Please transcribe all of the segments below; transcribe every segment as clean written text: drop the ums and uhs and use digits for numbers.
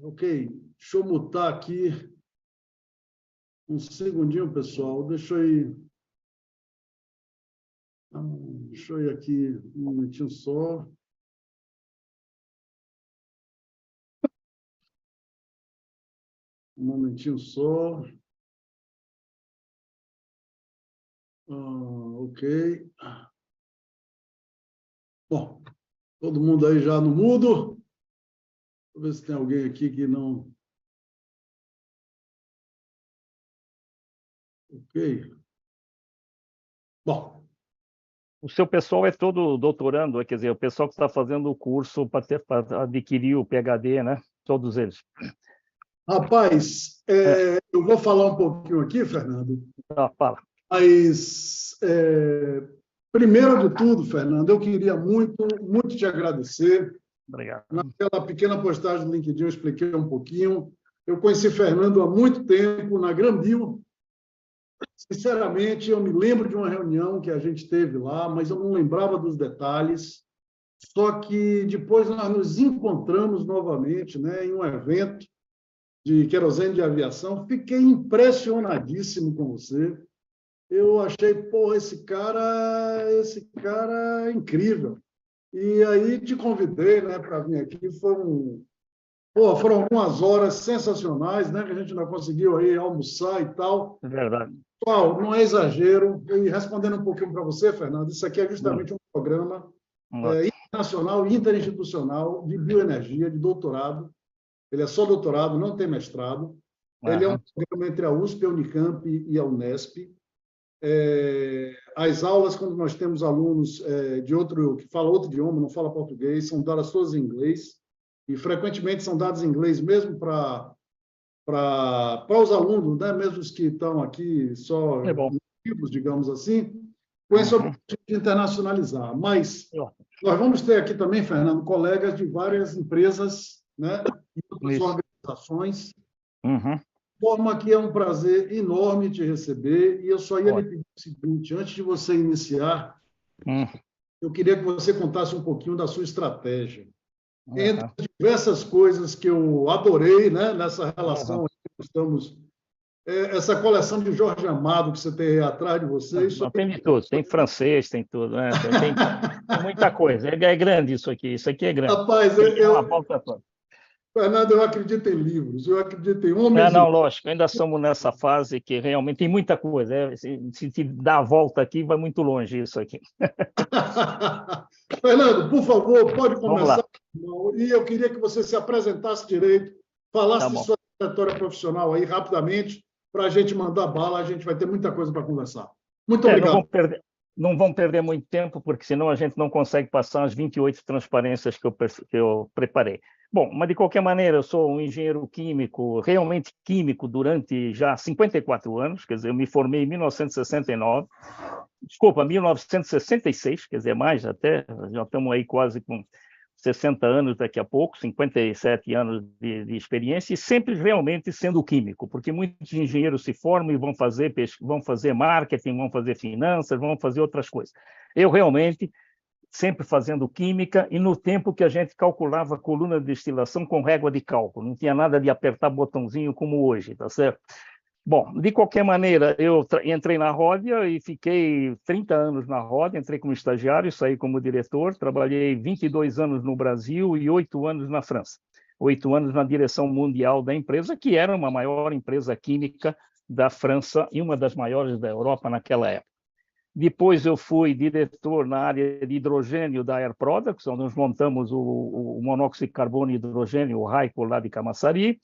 Ok, deixa eu mutar aqui um segundinho, pessoal. Deixa eu ir aqui um momentinho só. Um momentinho só. Ok. Bom, todo mundo aí já no mudo. Vou ver se tem alguém aqui que não... Ok. Bom, O seu pessoal é todo doutorando, quer dizer, o pessoal que está fazendo o curso para adquirir o PhD, né? Todos eles. rapaz, eu vou falar um pouquinho aqui, Fernando, Fala. mas, primeiro de tudo, Fernando, eu queria muito, muito te agradecer. Obrigado. Naquela pequena postagem do LinkedIn eu expliquei um pouquinho. Eu conheci Fernando há muito tempo, na Granbio. Sinceramente, eu me lembro de uma reunião que a gente teve lá, mas eu não lembrava dos detalhes. Só que depois nós nos encontramos novamente, né, em um evento de querosene de aviação. Fiquei impressionadíssimo com você. Eu achei, pô, esse cara é incrível. E aí te convidei, né, para vir aqui. Foram algumas horas sensacionais, né, que a gente não conseguiu aí almoçar e tal. É verdade. Pessoal, não é exagero. E respondendo um pouquinho para você, Fernando, isso aqui é justamente um programa internacional e interinstitucional de bioenergia, de doutorado. Ele é só doutorado, não tem mestrado. Ele é um programa entre a USP, a Unicamp e a Unesp. As aulas, quando nós temos alunos que falam outro idioma, não fala português, são dadas todas em inglês, e frequentemente são dadas em inglês mesmo para os alunos, né, mesmo os que estão aqui só nativos, digamos assim, com esse objetivo de internacionalizar. Mas nós vamos ter aqui também, Fernando, colegas de várias empresas, né, e outras organizações, de forma que é um prazer enorme te receber, e eu só ia lhe pedir o seguinte: antes de você iniciar, eu queria que você contasse um pouquinho da sua estratégia. Entre as diversas coisas que eu adorei, né, nessa relação que nós estamos, essa coleção de Jorge Amado que você tem aí atrás de você. Isso tem de tudo, tem francês, tem tudo, né? Tem muita coisa. É grande isso aqui é grande. Rapaz, uma volta toda. Fernando, eu acredito em livros, eu acredito em homens. Não, lógico, ainda estamos nessa fase que realmente tem muita coisa. Se dar a volta aqui, vai muito longe isso aqui. Fernando, por favor, pode começar. Vamos lá. E eu queria que você se apresentasse direito, falasse de sua trajetória profissional aí rapidamente, para a gente mandar bala, a gente vai ter muita coisa para conversar. Muito obrigado. Não vão perder muito tempo, porque senão a gente não consegue passar as 28 transparências que eu preparei. Bom, mas de qualquer maneira, eu sou um engenheiro químico, realmente químico, durante já 54 anos, quer dizer, eu me formei em 1969, desculpa, 1966, quer dizer, mais até, já estamos aí quase com 60 anos daqui a pouco, 57 anos de experiência, e sempre realmente sendo químico, porque muitos engenheiros se formam e vão fazer marketing, vão fazer finanças, vão fazer outras coisas. Eu realmente sempre fazendo química, e no tempo que a gente calculava a coluna de destilação com régua de cálculo, não tinha nada de apertar botãozinho como hoje, tá certo? Bom, de qualquer maneira, eu entrei na Ródia e fiquei 30 anos na Ródia, entrei como estagiário, saí como diretor, trabalhei 22 anos no Brasil e 8 anos na França. 8 anos na direção mundial da empresa, que era uma maior empresa química da França e uma das maiores da Europa naquela época. Depois eu fui diretor na área de hidrogênio da Air Products, onde nós montamos o monóxido de carbono e hidrogênio, o Raico, lá de Camaçari.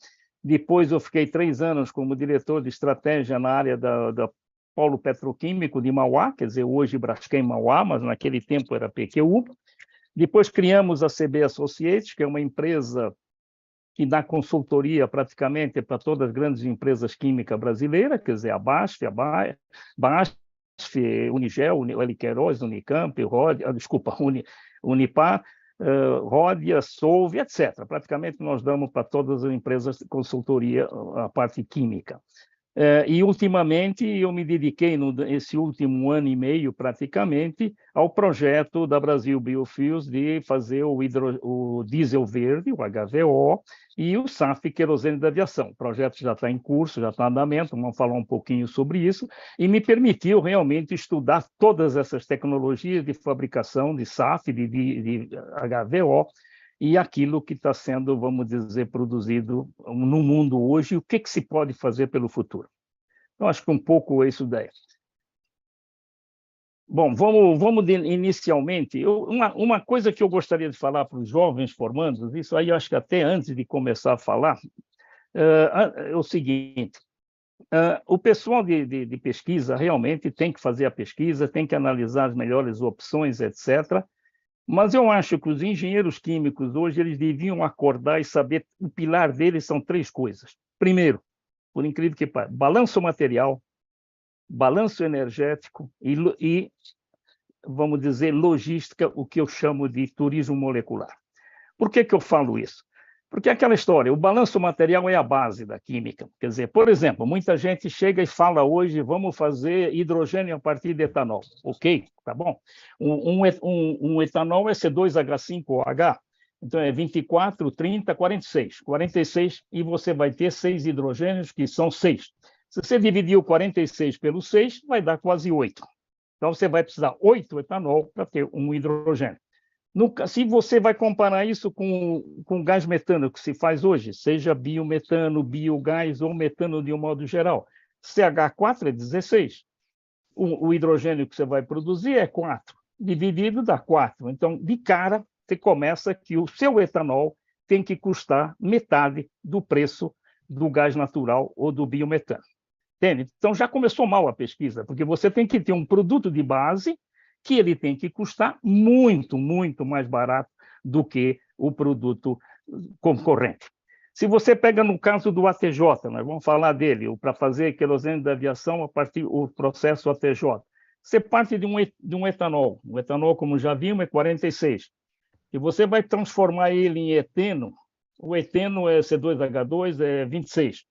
Depois eu fiquei 3 anos como diretor de estratégia na área da Polo Petroquímico de Mauá, quer dizer, hoje Braskem Mauá, mas naquele tempo era PQU. Depois criamos a CB Associates, que é uma empresa que dá consultoria praticamente para todas as grandes empresas químicas brasileiras, quer dizer, a BASF, Unigel, L. Queiroz, Unicamp, Unipar, Ródia, Solve, etc. Praticamente nós damos para todas as empresas de consultoria a parte química. E, ultimamente, eu me dediquei, nesse último ano e meio, praticamente, ao projeto da Brasil Biofuels de fazer o diesel verde, o HVO, e o SAF, querosene da aviação. O projeto já está em curso, já está em andamento, vamos falar um pouquinho sobre isso, e me permitiu realmente estudar todas essas tecnologias de fabricação de SAF, de HVO, e aquilo que está sendo, vamos dizer, produzido no mundo hoje, e o que se pode fazer pelo futuro. Então, acho que um pouco é isso daí. Bom, vamos inicialmente, uma coisa que eu gostaria de falar para os jovens formandos, isso aí eu acho que até antes de começar a falar, é o seguinte, o pessoal de pesquisa realmente tem que fazer a pesquisa, tem que analisar as melhores opções, etc., mas eu acho que os engenheiros químicos hoje eles deviam acordar e saber o pilar deles são 3 coisas. Primeiro, por incrível que pareça, balanço material, balanço energético e, vamos dizer, logística, o que eu chamo de turismo molecular. Por que eu falo isso? Porque é aquela história, o balanço material é a base da química. Quer dizer, por exemplo, muita gente chega e fala hoje, vamos fazer hidrogênio a partir de etanol. Ok, tá bom. Um etanol é C2H5OH, então é 24, 30, 46. 46 e você vai ter 6 hidrogênios, que são 6. Se você dividir o 46 pelo 6, vai dar quase 8. Então você vai precisar 8 etanol para ter um hidrogênio. Se você vai comparar isso com gás metano que se faz hoje, seja biometano, biogás ou metano de um modo geral, CH4 é 16. O hidrogênio que você vai produzir é 4. Dividido dá 4. Então, de cara, você começa que o seu etanol tem que custar metade do preço do gás natural ou do biometano. Entende? Então, já começou mal a pesquisa, porque você tem que ter um produto de base que ele tem que custar muito, muito mais barato do que o produto concorrente. Se você pega no caso do ATJ, nós vamos falar dele, para fazer querosene da aviação a partir do processo ATJ, você parte de um etanol. O etanol, como já vimos, é 46. E você vai transformar ele em eteno, o eteno é C2H2, é 26.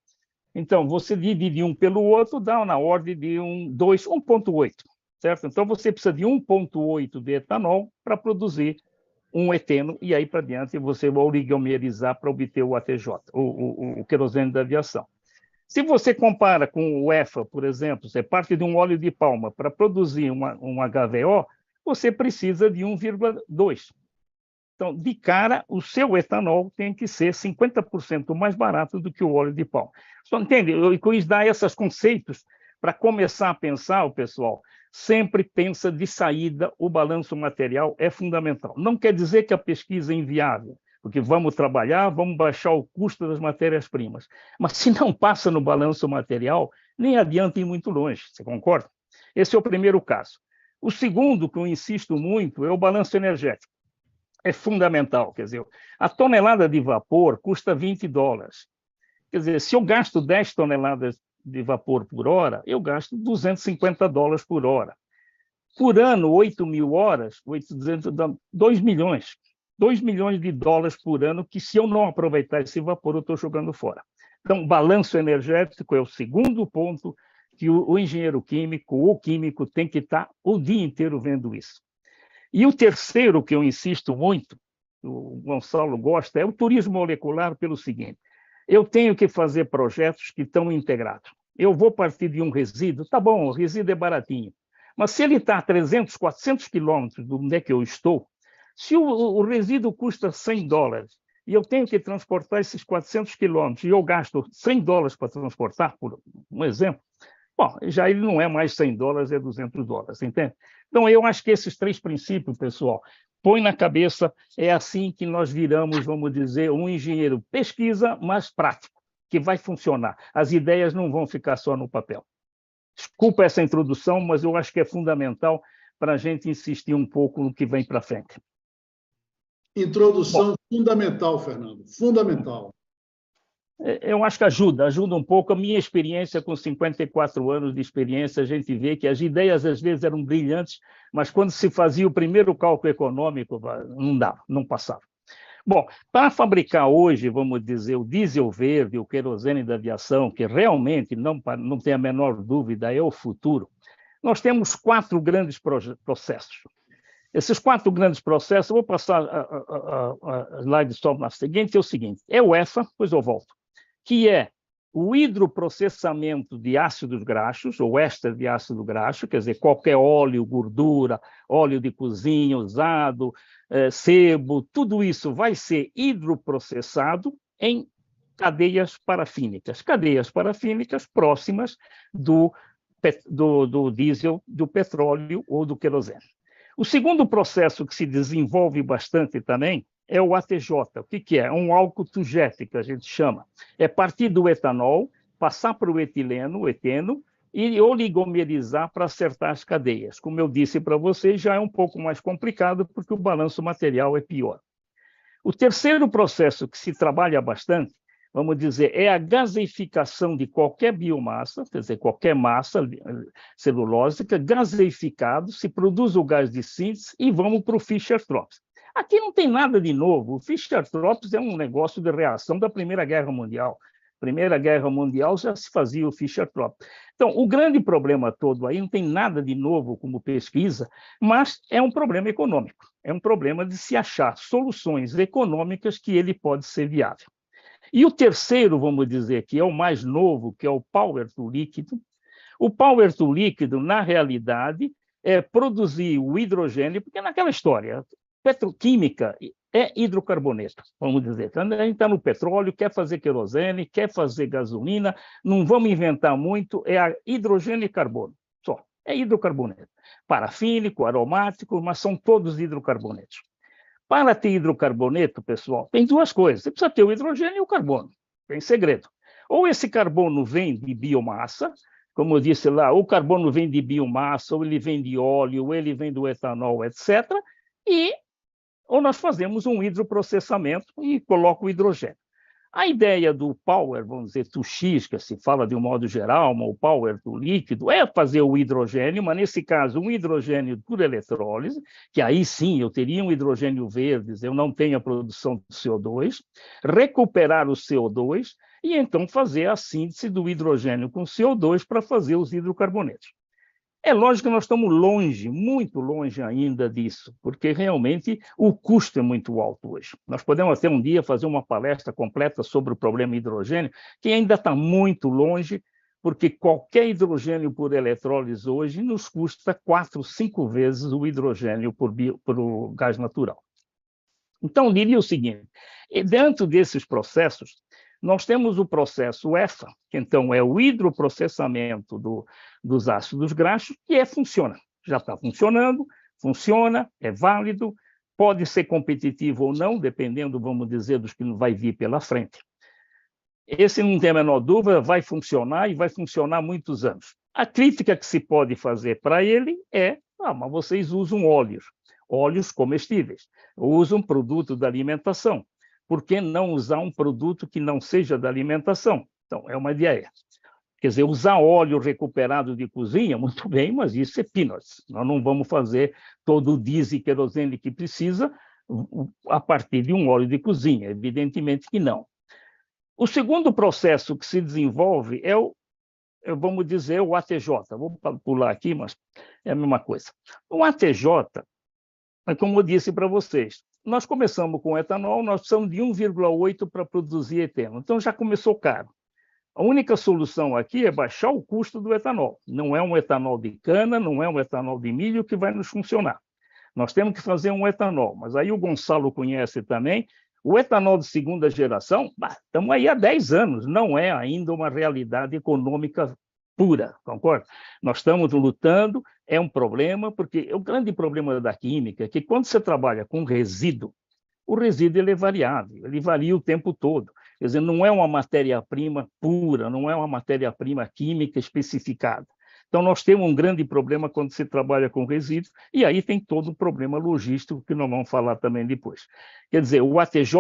Então, você divide um pelo outro, dá na ordem de 1,8. Certo? Então, você precisa de 1,8 de etanol para produzir um eteno, e aí para diante você vai oligomerizar para obter o ATJ, o querosene da aviação. Se você compara com o EFA, por exemplo, você parte de um óleo de palma para produzir um HVO, você precisa de 1,2. Então, de cara, o seu etanol tem que ser 50% mais barato do que o óleo de palma. Só entende? Eu quis dar esses conceitos para começar a pensar, o pessoal, sempre pensa de saída, o balanço material é fundamental. Não quer dizer que a pesquisa é inviável, porque vamos trabalhar, vamos baixar o custo das matérias-primas. Mas se não passa no balanço material, nem adianta ir muito longe, você concorda? Esse é o primeiro caso. O segundo, que eu insisto muito, é o balanço energético. É fundamental, quer dizer, a tonelada de vapor custa $20. Quer dizer, se eu gasto 10 toneladas de vapor por hora, eu gasto $250 por hora. Por ano, 8.000 horas, 2 milhões. 2 milhões de dólares por ano, que se eu não aproveitar esse vapor, eu estou jogando fora. Então, balanço energético é o segundo ponto que o engenheiro químico, o químico, tem que estar o dia inteiro vendo isso. E o terceiro, que eu insisto muito, o Gonçalo gosta, é o turismo molecular pelo seguinte: eu tenho que fazer projetos que estão integrados. Eu vou partir de um resíduo, tá bom, o resíduo é baratinho, mas se ele está a 300, 400 quilômetros de onde é que eu estou, se o resíduo custa $100 e eu tenho que transportar esses 400 quilômetros e eu gasto $100 para transportar, por um exemplo, bom, já ele não é mais $100, é $200, entende? Então, eu acho que esses 3 princípios, pessoal, põe na cabeça, é assim que nós viramos, vamos dizer, um engenheiro pesquisa, mas prático, que vai funcionar. As ideias não vão ficar só no papel. Desculpa essa introdução, mas eu acho que é fundamental para a gente insistir um pouco no que vem para frente. Introdução fundamental, Fernando, fundamental. Eu acho que ajuda um pouco. A minha experiência, com 54 anos de experiência, a gente vê que as ideias às vezes eram brilhantes, mas quando se fazia o primeiro cálculo econômico, não dava, não passava. Bom, para fabricar hoje, vamos dizer, o diesel verde, o querosene da aviação, que realmente não tem a menor dúvida, é o futuro, nós temos 4 grandes processos. Esses 4 grandes processos, eu vou passar a slide só na seguinte, é o seguinte, é o EFA, depois eu volto, que é o hidroprocessamento de ácidos graxos, ou éster de ácido graxo, quer dizer, qualquer óleo, gordura, óleo de cozinha usado, sebo, tudo isso vai ser hidroprocessado em cadeias parafínicas próximas do diesel, do petróleo ou do querosene. O segundo processo que se desenvolve bastante também é o ATJ. O que é? Um alcool-to-jet, que a gente chama. É partir do etanol, passar para o etileno, o eteno, e oligomerizar para acertar as cadeias. Como eu disse para vocês, já é um pouco mais complicado, porque o balanço material é pior. O terceiro processo que se trabalha bastante, vamos dizer, é a gaseificação de qualquer biomassa, quer dizer, qualquer massa celulósica, gaseificado, se produz o gás de síntese e vamos para o Fischer-Tropsch. Aqui não tem nada de novo. O Fischer-Tropsch é um negócio de reação da Primeira Guerra Mundial. Primeira Guerra Mundial já se fazia o Fischer-Tropsch. Então, o grande problema todo aí não tem nada de novo como pesquisa, mas é um problema econômico. É um problema de se achar soluções econômicas que ele pode ser viável. E o terceiro, vamos dizer, que é o mais novo, que é o Power to Líquido. O Power to Líquido, na realidade, é produzir o hidrogênio, porque naquela história, petroquímica é hidrocarboneto, vamos dizer. A gente está no petróleo, quer fazer querosene, quer fazer gasolina, não vamos inventar muito, é hidrogênio e carbono, só, é hidrocarboneto. Parafínico, aromático, mas são todos hidrocarbonetos. Para ter hidrocarboneto, pessoal, tem 2 coisas. Você precisa ter o hidrogênio e o carbono. Tem segredo. Ou esse carbono vem de biomassa, como eu disse lá, o carbono vem de biomassa, ou ele vem de óleo, ou ele vem do etanol, etc. Ou nós fazemos um hidroprocessamento e coloca o hidrogênio. A ideia do power, vamos dizer, to X, que se fala de um modo geral, o power do líquido, é fazer o hidrogênio, mas nesse caso um hidrogênio por eletrólise, que aí sim eu teria um hidrogênio verde, eu não tenho a produção de CO2, recuperar o CO2 e então fazer a síntese do hidrogênio com CO2 para fazer os hidrocarbonetos. É lógico que nós estamos longe, muito longe ainda disso, porque realmente o custo é muito alto hoje. Nós podemos até um dia fazer uma palestra completa sobre o problema hidrogênio, que ainda está muito longe, porque qualquer hidrogênio por eletrólise hoje nos custa 4, 5 vezes o hidrogênio por o gás natural. Então, eu diria o seguinte, dentro desses processos, nós temos o processo EFA, que então é o hidroprocessamento dos ácidos graxos, que funciona. Já está funcionando, funciona, é válido, pode ser competitivo ou não, dependendo, vamos dizer, dos que vai vir pela frente. Esse, não tem a menor dúvida, vai funcionar e vai funcionar há muitos anos. A crítica que se pode fazer para ele é, mas vocês usam óleos comestíveis, usam produto da alimentação. Por que não usar um produto que não seja da alimentação? Então, é uma ideia. Quer dizer, usar óleo recuperado de cozinha, muito bem, mas isso é peanuts. Nós não vamos fazer todo o diesel e querosene que precisa a partir de um óleo de cozinha, evidentemente que não. O segundo processo que se desenvolve é vamos dizer, o ATJ. Vou pular aqui, mas é a mesma coisa. O ATJ, como eu disse para vocês, nós começamos com etanol, nós precisamos de 1,8 para produzir eteno. Então, já começou caro. A única solução aqui é baixar o custo do etanol. Não é um etanol de cana, não é um etanol de milho que vai nos funcionar. Nós temos que fazer um etanol, mas aí o Gonçalo conhece também. O etanol de segunda geração, estamos aí há 10 anos, não é ainda uma realidade econômica pura, concorda? Nós estamos lutando, é um problema, porque o grande problema da química é que quando você trabalha com resíduo, o resíduo ele é variável, ele varia o tempo todo. Quer dizer, não é uma matéria-prima pura, não é uma matéria-prima química especificada. Então, nós temos um grande problema quando se trabalha com resíduos, e aí tem todo o problema logístico, que nós vamos falar também depois. Quer dizer, o ATJ,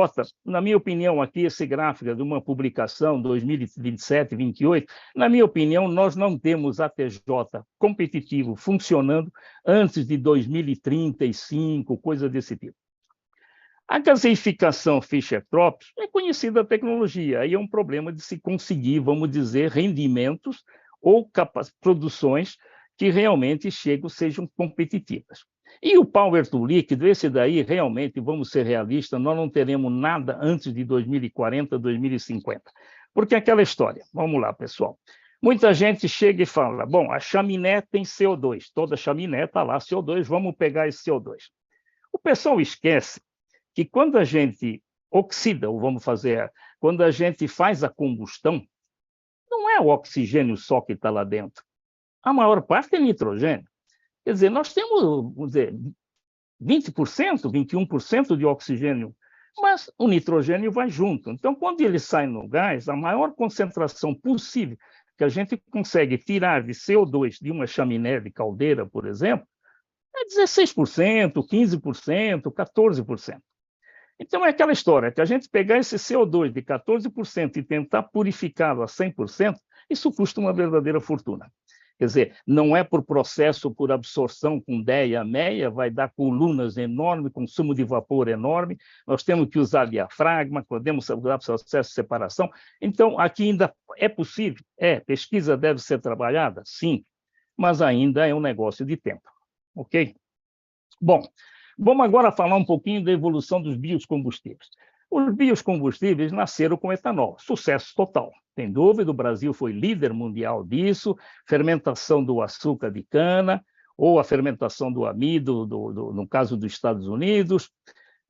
na minha opinião, aqui, esse gráfico de uma publicação 2027, 2028, na minha opinião, nós não temos ATJ competitivo funcionando antes de 2035, coisa desse tipo. A gaseificação Fischer-Tropsch é conhecida tecnologia, aí é um problema de se conseguir, vamos dizer, rendimentos ou produções que realmente sejam competitivas. E o Power to líquido, esse daí realmente, vamos ser realistas, nós não teremos nada antes de 2040, 2050. Porque aquela história, vamos lá, pessoal. Muita gente chega e fala, bom, a chaminé tem CO2, toda chaminé está lá CO2, vamos pegar esse CO2. O pessoal esquece que quando a gente oxida, ou quando a gente faz a combustão, não é o oxigênio só que está lá dentro. A maior parte é nitrogênio. Quer dizer, nós temos, vamos dizer, 20%, 21% de oxigênio, mas o nitrogênio vai junto. Então, quando ele sai no gás, a maior concentração possível que a gente consegue tirar de CO2 de uma chaminé de caldeira, por exemplo, é 16%, 15%, 14%. Então, é aquela história, que a gente pegar esse CO2 de 14% e tentar purificá-lo a 100%, isso custa uma verdadeira fortuna. Quer dizer, não é por processo, por absorção com DEA, MEA, vai dar colunas enormes, consumo de vapor enorme, nós temos que usar diafragma, podemos usar processo de separação. Então, aqui ainda é possível? Pesquisa deve ser trabalhada? Sim, mas ainda é um negócio de tempo, ok? Bom, vamos agora falar um pouquinho da evolução dos biocombustíveis. Os biocombustíveis nasceram com etanol, sucesso total. Sem dúvida, o Brasil foi líder mundial disso, fermentação do açúcar de cana, ou a fermentação do amido, no caso dos Estados Unidos.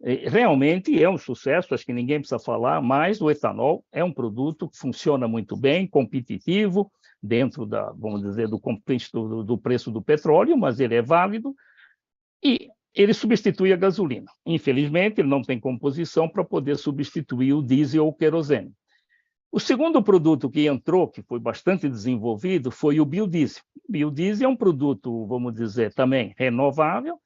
Realmente é um sucesso, acho que ninguém precisa falar, mas o etanol é um produto que funciona muito bem, competitivo, dentro vamos dizer, do contexto do preço do petróleo, mas ele é válido, e ele substitui a gasolina. Infelizmente, ele não tem composição para poder substituir o diesel ou o querosene. O segundo produto que entrou, que foi bastante desenvolvido, foi o biodiesel. O biodiesel é um produto, vamos dizer, também renovável,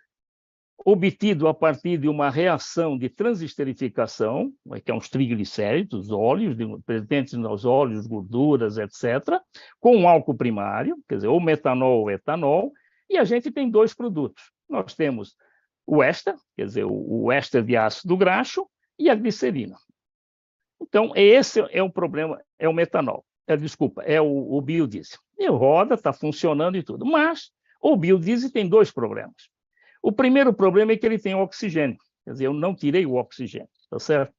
obtido a partir de uma reação de transesterificação, que é os triglicéridos, óleos, presentes nos óleos, gorduras, etc., com um álcool primário, quer dizer, ou metanol ou etanol, e a gente tem dois produtos. Nós temos o éster, quer dizer, o éster de ácido graxo, e a glicerina. Então, esse é o problema, é o metanol. É o biodiesel. E roda, está funcionando e tudo. Mas o biodiesel tem dois problemas. O primeiro problema é que ele tem oxigênio. Quer dizer, eu não tirei o oxigênio, tá certo?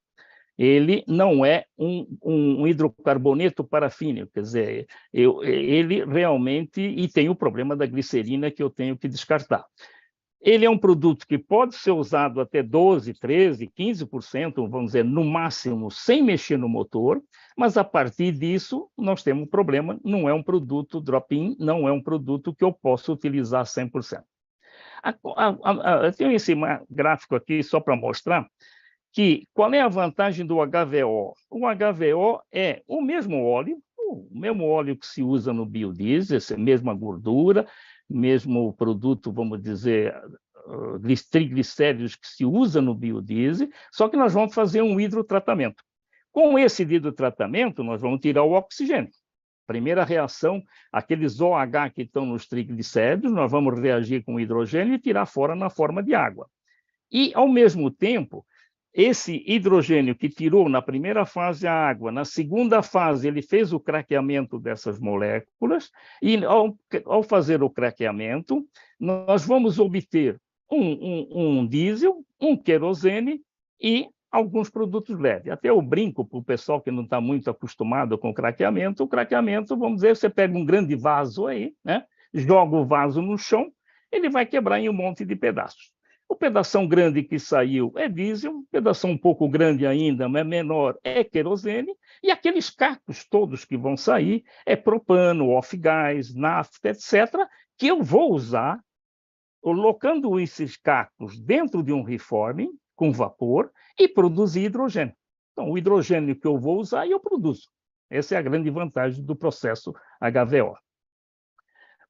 Ele não é um hidrocarboneto parafínico, quer dizer, ele realmente... E tem o problema da glicerina que eu tenho que descartar. Ele é um produto que pode ser usado até 12%, 13%, 15%, vamos dizer, no máximo, sem mexer no motor, mas a partir disso nós temos um problema, não é um produto drop-in, não é um produto que eu possa utilizar 100%. Eu tenho esse gráfico aqui só para mostrar que qual é a vantagem do HVO? O HVO é o mesmo óleo que se usa no biodiesel, essa mesma gordura, mesmo produto, vamos dizer, triglicéridos que se usa no biodiesel, só que nós vamos fazer um hidrotratamento. Com esse hidrotratamento, nós vamos tirar o oxigênio. Primeira reação, aqueles OH que estão nos triglicéridos, nós vamos reagir com hidrogênio e tirar fora na forma de água. E, ao mesmo tempo, esse hidrogênio que tirou na primeira fase a água, na segunda fase ele fez o craqueamento dessas moléculas, e ao fazer o craqueamento, nós vamos obter um diesel, um querosene e alguns produtos leves. Até eu brinco para o pessoal que não está muito acostumado com o craqueamento, vamos dizer, você pega um grande vaso aí, né? Joga o vaso no chão, ele vai quebrar em um monte de pedaços. O pedação grande que saiu é diesel, um pedaço um pouco grande ainda, mas menor, é querosene, e aqueles cacos todos que vão sair é propano, off-gás, nafta, etc., que eu vou usar, colocando esses cacos dentro de um reforming, com vapor, e produzir hidrogênio. Então, o hidrogênio que eu vou usar, eu produzo. Essa é a grande vantagem do processo HVO.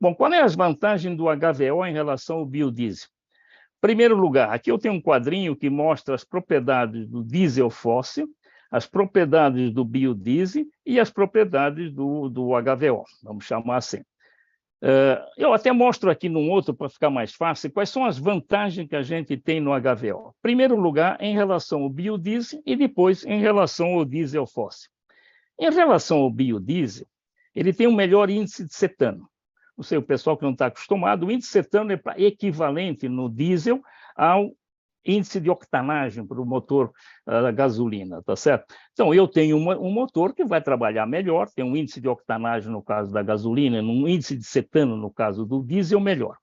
Bom, qual é as vantagens do HVO em relação ao biodiesel? Primeiro lugar, aqui eu tenho um quadrinho que mostra as propriedades do diesel fóssil, as propriedades do biodiesel e as propriedades do HVO, vamos chamar assim. Eu até mostro aqui num outro, para ficar mais fácil, quais são as vantagens que a gente tem no HVO. Em primeiro lugar, em relação ao biodiesel e depois em relação ao diesel fóssil. Em relação ao biodiesel, ele tem um melhor índice de cetano. Não sei, o pessoal que não está acostumado, o índice de cetano é equivalente no diesel ao índice de octanagem para o motor a gasolina, tá certo? Então, eu tenho um motor que vai trabalhar melhor, tem um índice de octanagem no caso da gasolina, um índice de cetano no caso do diesel melhor.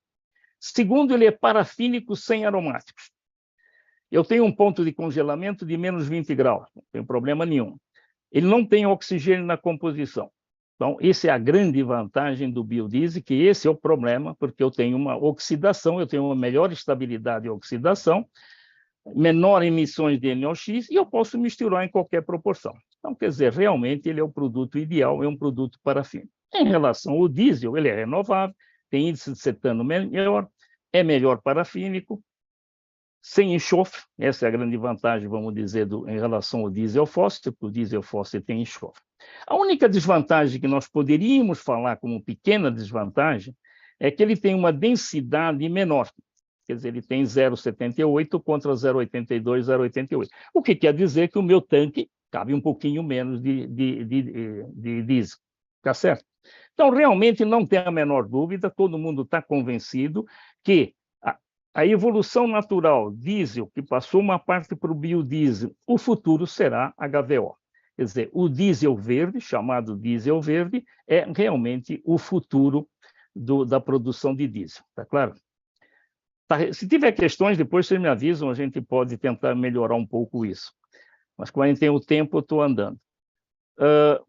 Segundo, ele é parafínico sem aromáticos. Eu tenho um ponto de congelamento de menos 20 graus, não tem problema nenhum. Ele não tem oxigênio na composição. Então, essa é a grande vantagem do biodiesel, que esse é o problema, porque eu tenho uma oxidação, eu tenho uma melhor estabilidade de oxidação, menor emissões de NOx, e eu posso misturar em qualquer proporção. Então, quer dizer, realmente ele é o produto ideal, é um produto parafínico. Em relação ao diesel, ele é renovável, tem índice de cetano melhor, é melhor parafínico, sem enxofre, essa é a grande vantagem, vamos dizer, em relação ao diesel fóssil, porque o diesel fóssil tem enxofre. A única desvantagem que nós poderíamos falar como pequena desvantagem é que ele tem uma densidade menor, quer dizer, ele tem 0,78 contra 0,82, 0,88, o que quer dizer que o meu tanque cabe um pouquinho menos de diesel, tá certo? Então, realmente não tem a menor dúvida, todo mundo está convencido que a evolução natural diesel, que passou uma parte para o biodiesel, o futuro será HVO. Quer dizer, o diesel verde, chamado diesel verde, é realmente o futuro da produção de diesel, tá claro? Tá, se tiver questões, depois vocês me avisam, a gente pode tentar melhorar um pouco isso. Mas como a gente tem o tempo, eu estou andando.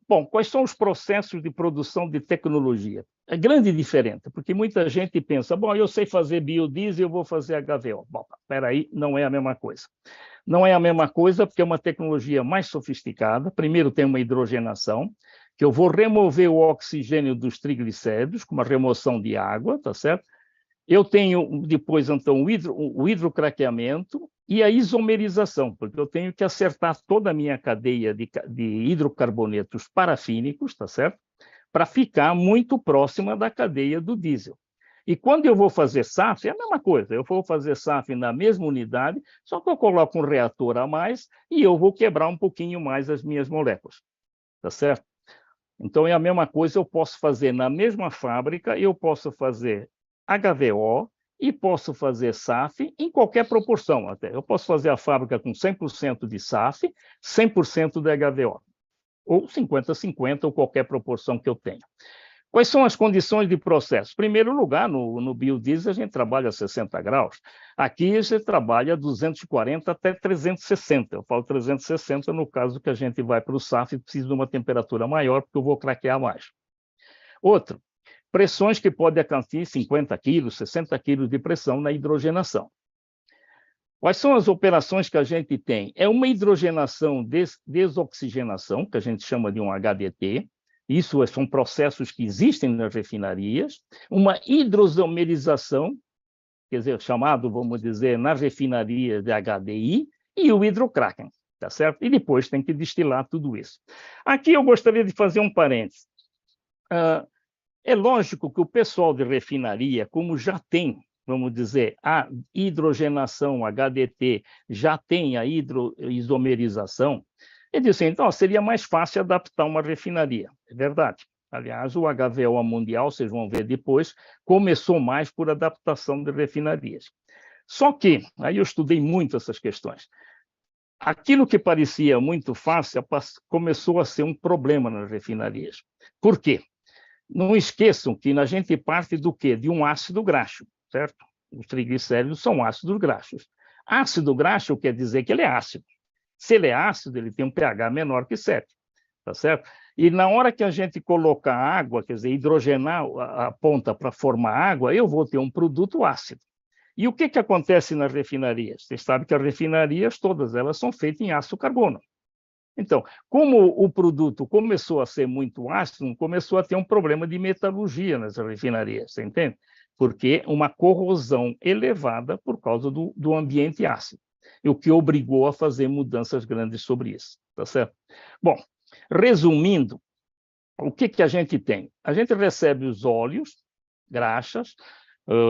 Bom, quais são os processos de produção de tecnologia? É grande diferença, porque muita gente pensa, bom, eu sei fazer biodiesel, eu vou fazer HVO. Bom, espera aí, não é a mesma coisa. Não é a mesma coisa porque é uma tecnologia mais sofisticada. Primeiro tem uma hidrogenação, que eu vou remover o oxigênio dos triglicéridos com uma remoção de água, tá certo? Eu tenho depois, então, o hidrocraqueamento e a isomerização, porque eu tenho que acertar toda a minha cadeia de hidrocarbonetos parafínicos, tá certo? Para ficar muito próxima da cadeia do diesel. E quando eu vou fazer SAF, é a mesma coisa. Eu vou fazer SAF na mesma unidade, só que eu coloco um reator a mais e eu vou quebrar um pouquinho mais as minhas moléculas, tá certo? Então, é a mesma coisa, eu posso fazer na mesma fábrica, eu posso fazer HVO e posso fazer SAF em qualquer proporção até. Eu posso fazer a fábrica com 100% de SAF, 100% de HVO, ou 50-50, ou qualquer proporção que eu tenha. Quais são as condições de processo? Em primeiro lugar, no biodiesel a gente trabalha a 60 graus. Aqui você trabalha 240 até 360. Eu falo 360 no caso que a gente vai para o SAF e precisa de uma temperatura maior, porque eu vou craquear mais. Outro, pressões que podem alcançar 50 quilos, 60 quilos de pressão na hidrogenação. Quais são as operações que a gente tem? É uma hidrogenação, desoxigenação, que a gente chama de um HDT. Isso são processos que existem nas refinarias. Uma hidrosomerização, quer dizer, chamado, vamos dizer, na refinaria de HDI, e o hidrocracking, tá certo? E depois tem que destilar tudo isso. Aqui eu gostaria de fazer um parênteses. É lógico que o pessoal de refinaria, como já tem, vamos dizer, a hidrogenação, HDT, já tem a isomerização, ele disse, então, seria mais fácil adaptar uma refinaria. É verdade. Aliás, o HVO mundial, vocês vão ver depois, começou mais por adaptação de refinarias. Só que, aí eu estudei muito essas questões, aquilo que parecia muito fácil começou a ser um problema nas refinarias. Por quê? Não esqueçam que a gente parte do quê? De um ácido graxo, certo? Os triglicéridos são ácidos graxos. Ácido graxo quer dizer que ele é ácido. Se ele é ácido, ele tem um pH menor que 7, tá certo? E na hora que a gente colocar água, quer dizer, hidrogenar a ponta para formar água, eu vou ter um produto ácido. E o que acontece nas refinarias? Vocês sabem que as refinarias, todas elas são feitas em aço carbono. Então, como o produto começou a ser muito ácido, começou a ter um problema de metalurgia nas refinarias, você entende? Porque uma corrosão elevada por causa do ambiente ácido, o que obrigou a fazer mudanças grandes sobre isso, tá certo? Bom, resumindo, o que a gente tem? A gente recebe os óleos, graxas,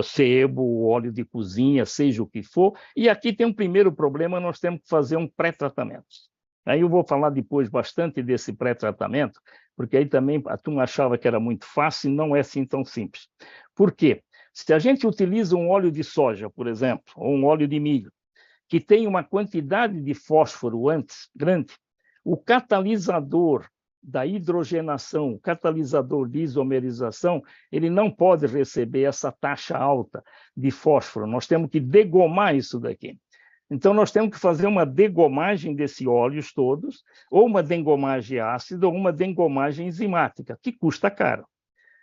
sebo, óleo de cozinha, seja o que for. E aqui tem um primeiro problema, nós temos que fazer um pré-tratamento. Aí eu vou falar depois bastante desse pré-tratamento, porque aí também a turma achava que era muito fácil, e não é assim tão simples. Por quê? Se a gente utiliza um óleo de soja, por exemplo, ou um óleo de milho, que tem uma quantidade de fósforo antes grande, o catalisador da hidrogenação, o catalisador de isomerização, ele não pode receber essa taxa alta de fósforo. Nós temos que degomar isso daqui. Então, nós temos que fazer uma degomagem desses óleos todos, ou uma degomagem ácida, ou uma degomagem enzimática, que custa caro.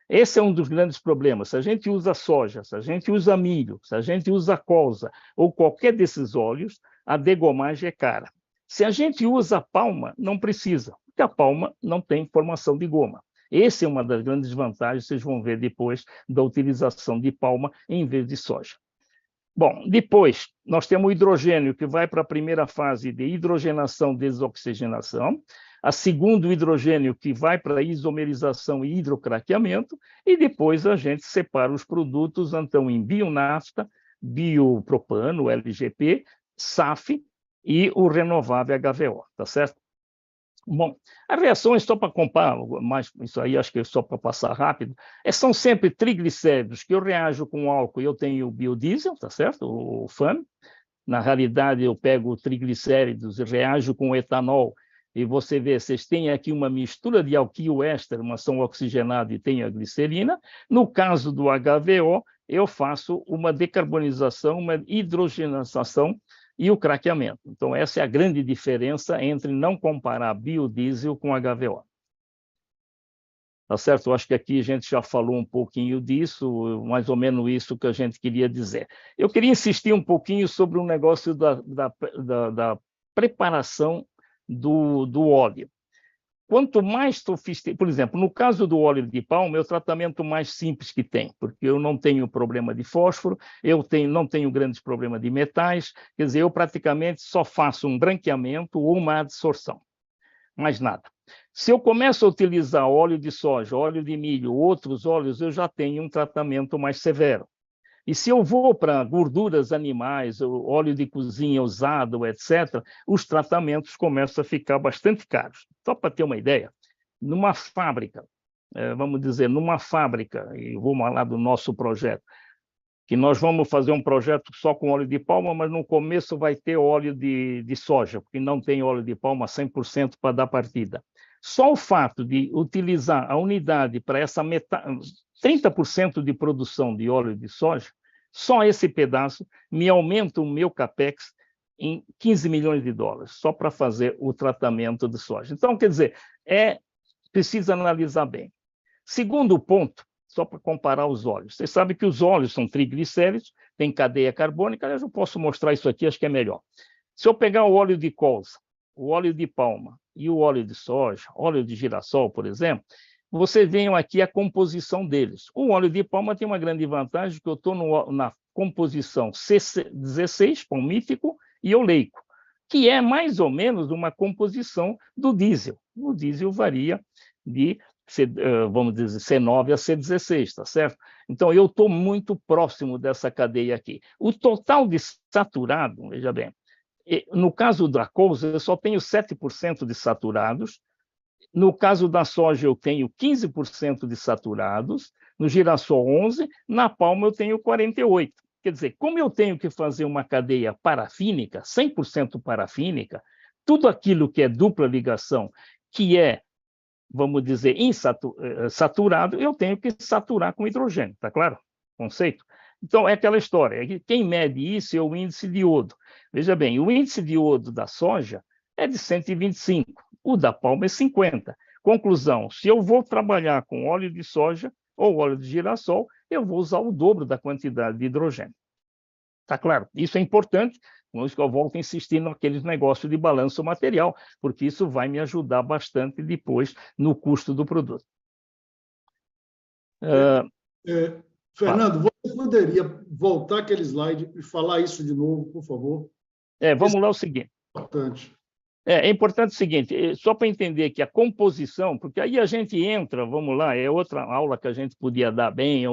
Esse é um dos grandes problemas. Se a gente usa soja, se a gente usa milho, se a gente usa colza, ou qualquer desses óleos, a degomagem é cara. Se a gente usa palma, não precisa, porque a palma não tem formação de goma. Essa é uma das grandes vantagens, vocês vão ver depois, da utilização de palma em vez de soja. Bom, depois, nós temos o hidrogênio, que vai para a primeira fase de hidrogenação, desoxigenação, a segundo hidrogênio, que vai para a isomerização e hidrocraqueamento, e depois a gente separa os produtos, então, em bionafta, biopropano, LGP, SAF e o renovável HVO, tá certo? Bom, as reações, só para comparar, mas isso aí acho que é só para passar rápido, são sempre triglicéridos, que eu reajo com álcool, eu tenho o biodiesel, tá certo? O FAM. Na realidade, eu pego triglicéridos e reajo com etanol, e você vê, vocês têm aqui uma mistura de alquil éster, uma ação oxigenada e tem a glicerina. No caso do HVO, eu faço uma decarbonização, uma hidrogenação e o craqueamento. Então, essa é a grande diferença entre não comparar biodiesel com HVO. Tá certo? Eu acho que aqui a gente já falou um pouquinho disso, mais ou menos isso que a gente queria dizer. Eu queria insistir um pouquinho sobre o negócio da preparação do óleo. Quanto mais sofisticado, por exemplo, no caso do óleo de palma, é o tratamento mais simples que tem, porque eu não tenho problema de fósforo, não tenho grandes problemas de metais, quer dizer, eu praticamente só faço um branqueamento ou uma adsorção, mais nada. Se eu começo a utilizar óleo de soja, óleo de milho, outros óleos, eu já tenho um tratamento mais severo. E se eu vou para gorduras animais, óleo de cozinha usado, etc., os tratamentos começam a ficar bastante caros. Só para ter uma ideia, numa fábrica, vamos dizer, e vamos falar do nosso projeto, que nós vamos fazer um projeto só com óleo de palma, mas no começo vai ter óleo de soja, porque não tem óleo de palma 100% para dar partida. Só o fato de utilizar a unidade para essa 30% de produção de óleo de soja, só esse pedaço me aumenta o meu capex em 15 milhões de dólares, só para fazer o tratamento de soja. Então, quer dizer, precisa analisar bem. Segundo ponto, só para comparar os óleos. Vocês sabem que os óleos são triglicéridos, tem cadeia carbônica, aliás, eu posso mostrar isso aqui, acho que é melhor. Se eu pegar o óleo de colza, o óleo de palma e o óleo de soja, óleo de girassol, por exemplo, vocês veem aqui a composição deles. O óleo de palma tem uma grande vantagem, que eu estou na composição C16, palmífico, e oleico, que é mais ou menos uma composição do diesel. O diesel varia de, vamos dizer, C9 a C16, tá certo? Então, eu estou muito próximo dessa cadeia aqui. O total de saturado, veja bem, no caso da colza, eu só tenho 7% de saturados. No caso da soja, eu tenho 15% de saturados. No girassol, 11%. Na palma, eu tenho 48%. Quer dizer, como eu tenho que fazer uma cadeia parafínica, 100% parafínica, tudo aquilo que é dupla ligação, que é, vamos dizer, saturado, eu tenho que saturar com hidrogênio, tá claro? Conceito? Então, é aquela história. Quem mede isso é o índice de iodo. Veja bem, o índice de iodo da soja é de 125, o da palma é 50. Conclusão, se eu vou trabalhar com óleo de soja ou óleo de girassol, eu vou usar o dobro da quantidade de hidrogênio. Tá claro? Isso é importante, por isso que eu volto a insistir naqueles negócios de balanço material, porque isso vai me ajudar bastante depois no custo do produto. Fernando, você poderia voltar aquele slide e falar isso de novo, por favor? Vamos lá, o seguinte. Importante. É importante o seguinte, só para entender que a composição, porque aí a gente entra, vamos lá, é outra aula que a gente podia dar bem,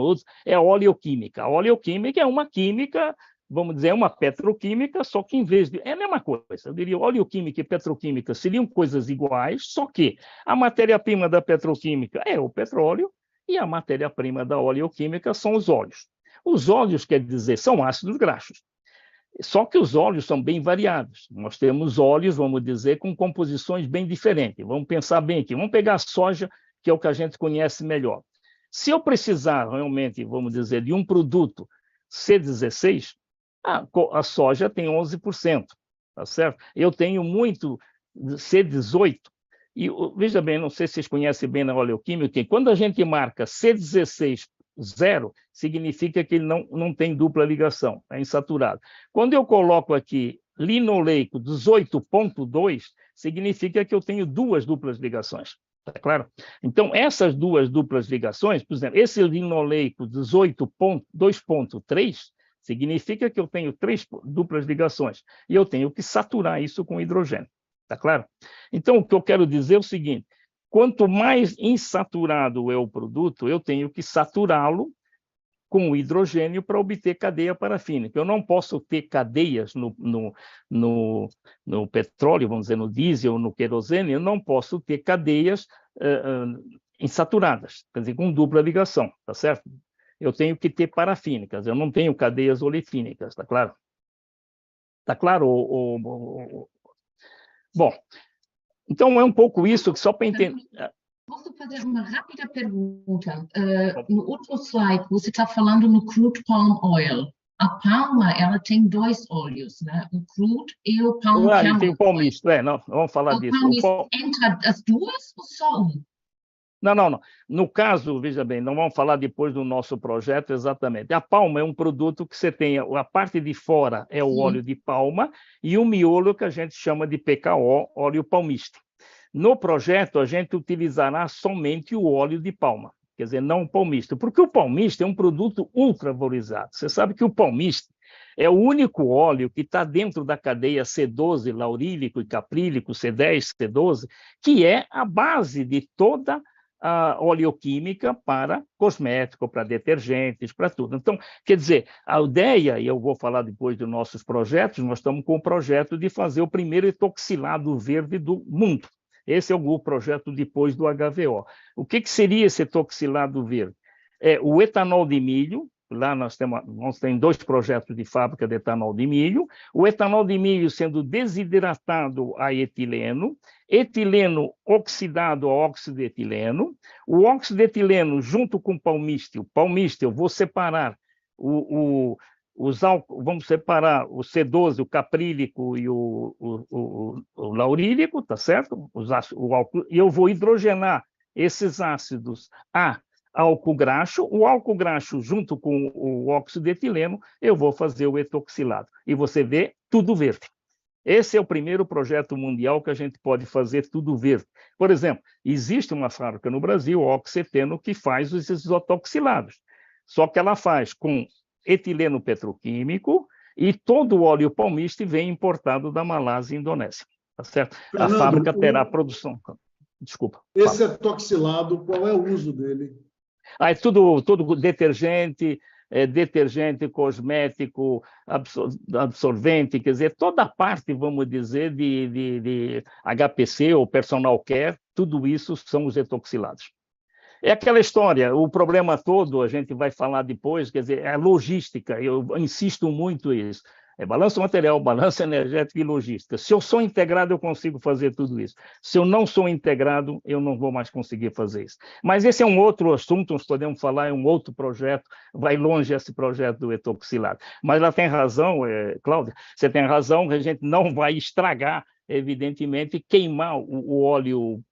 é a oleoquímica. A oleoquímica é uma química, vamos dizer, é uma petroquímica, só que em vez de... É a mesma coisa, eu diria, oleoquímica e petroquímica seriam coisas iguais, só que a matéria-prima da petroquímica é o petróleo e a matéria-prima da oleoquímica são os óleos. Os óleos, quer dizer, são ácidos graxos. Só que os óleos são bem variados. Nós temos óleos, vamos dizer, com composições bem diferentes. Vamos pensar bem aqui. Vamos pegar a soja, que é o que a gente conhece melhor. Se eu precisar realmente, vamos dizer, de um produto C16, a soja tem 11%, tá certo? Eu tenho muito C18. E veja bem, não sei se vocês conhecem bem na oleoquímica, quando a gente marca C16 0, significa que ele não tem dupla ligação, é insaturado. Quando eu coloco aqui linoleico 18,2, significa que eu tenho duas duplas ligações, tá claro? Então, essas duas duplas ligações, por exemplo, esse linoleico 18,2,3, significa que eu tenho três duplas ligações, e eu tenho que saturar isso com hidrogênio, tá claro? Então, o que eu quero dizer é o seguinte: quanto mais insaturado é o produto, eu tenho que saturá-lo com hidrogênio para obter cadeia parafínica. Eu não posso ter cadeias no petróleo, vamos dizer, no diesel, no querosene, eu não posso ter cadeias insaturadas, quer dizer, com dupla ligação, tá certo? Eu tenho que ter parafínicas, eu não tenho cadeias olefínicas, tá claro? Tá claro? Bom, então é um pouco isso, só para entender. Posso fazer uma rápida pergunta? No outro slide, você está falando no crude palm oil. A palma, ela tem dois óleos, né? O crude e o palm kernel. Tem o palmista, não, vamos falar disso. Entre as duas ou só um? Não. No caso, veja bem, não vamos falar depois do nosso projeto exatamente. A palma é um produto que você tem, a parte de fora é o óleo de palma e o miolo que a gente chama de PKO, óleo palmista. No projeto, a gente utilizará somente o óleo de palma, quer dizer, não o palmista, porque o palmista é um produto ultra valorizado. Você sabe que o palmista é o único óleo que está dentro da cadeia C12, laurílico e caprílico, C10, C12, que é a base de toda a oleoquímica para cosmético, para detergentes, para tudo. Então, quer dizer, a ideia, e eu vou falar depois dos nossos projetos, nós estamos com o projeto de fazer o primeiro etoxilado verde do mundo. Esse é o projeto depois do HVO. O que seria esse etoxilado verde? O etanol de milho, lá nós temos 2 projetos de fábrica de etanol de milho, o etanol de milho sendo desidratado a etileno, etileno oxidado a óxido de etileno, o óxido de etileno junto com o palmístio, eu vou separar vamos separar o C12, o caprílico e o laurílico, tá certo? O álcool, e eu vou hidrogenar esses ácidos a álcool graxo. O álcool graxo, junto com o óxido de etileno, eu vou fazer o etoxilado. E você vê tudo verde. Esse é o primeiro projeto mundial que a gente pode fazer tudo verde. Por exemplo, existe uma fábrica no Brasil, Oxeteno, que faz os isotoxilados. Só que ela faz com etileno petroquímico e todo o óleo palmista vem importado da Malásia e Indonésia. Tá certo? Fernando, a fábrica terá produção. Desculpa. Esse etoxilado, qual é o uso dele? É tudo detergente, detergente, cosmético, absorvente, quer dizer, toda a parte, vamos dizer, de HPC ou personal care, tudo isso são os etoxilados. É aquela história, o problema todo, a gente vai falar depois, quer dizer, é a logística, eu insisto muito nisso. É balanço material, balanço energético e logística. Se eu sou integrado, eu consigo fazer tudo isso. Se eu não sou integrado, eu não vou mais conseguir fazer isso. Mas esse é um outro assunto, nós podemos falar, é um outro projeto, vai longe esse projeto do etoxilado. Mas ela tem razão, Cláudia, você tem razão, a gente não vai estragar, evidentemente, queimar o óleo,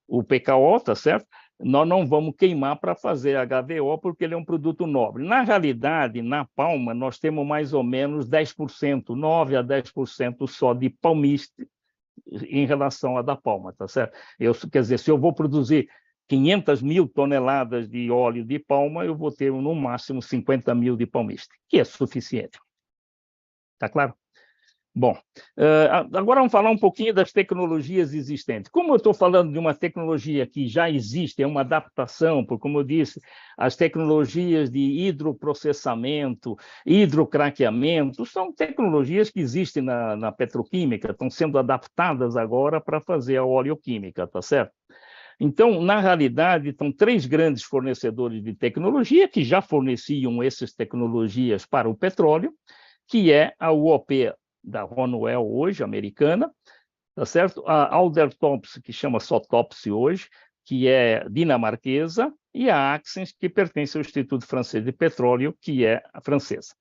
o PKO, tá certo? Nós não vamos queimar para fazer HVO, porque ele é um produto nobre. Na realidade, na palma, nós temos mais ou menos 10%, 9 a 10% só de palmiste em relação à da palma, tá certo? Quer dizer, se eu vou produzir 500 mil toneladas de óleo de palma, eu vou ter no máximo 50 mil de palmiste, que é suficiente. Tá claro? Bom, agora vamos falar um pouquinho das tecnologias existentes. Como eu estou falando de uma tecnologia que já existe, é uma adaptação, porque, como eu disse, as tecnologias de hidroprocessamento, hidrocraqueamento, são tecnologias que existem na petroquímica, estão sendo adaptadas agora para fazer a oleoquímica, tá certo? Então, na realidade, estão 3 grandes fornecedores de tecnologia que já forneciam essas tecnologias para o petróleo, que é a UOP da Honeywell hoje, americana, tá certo? A Alder Thompson, que chama só Topsy hoje, que é dinamarquesa, e a Axens, que pertence ao Instituto Francês de Petróleo, que é a francesa.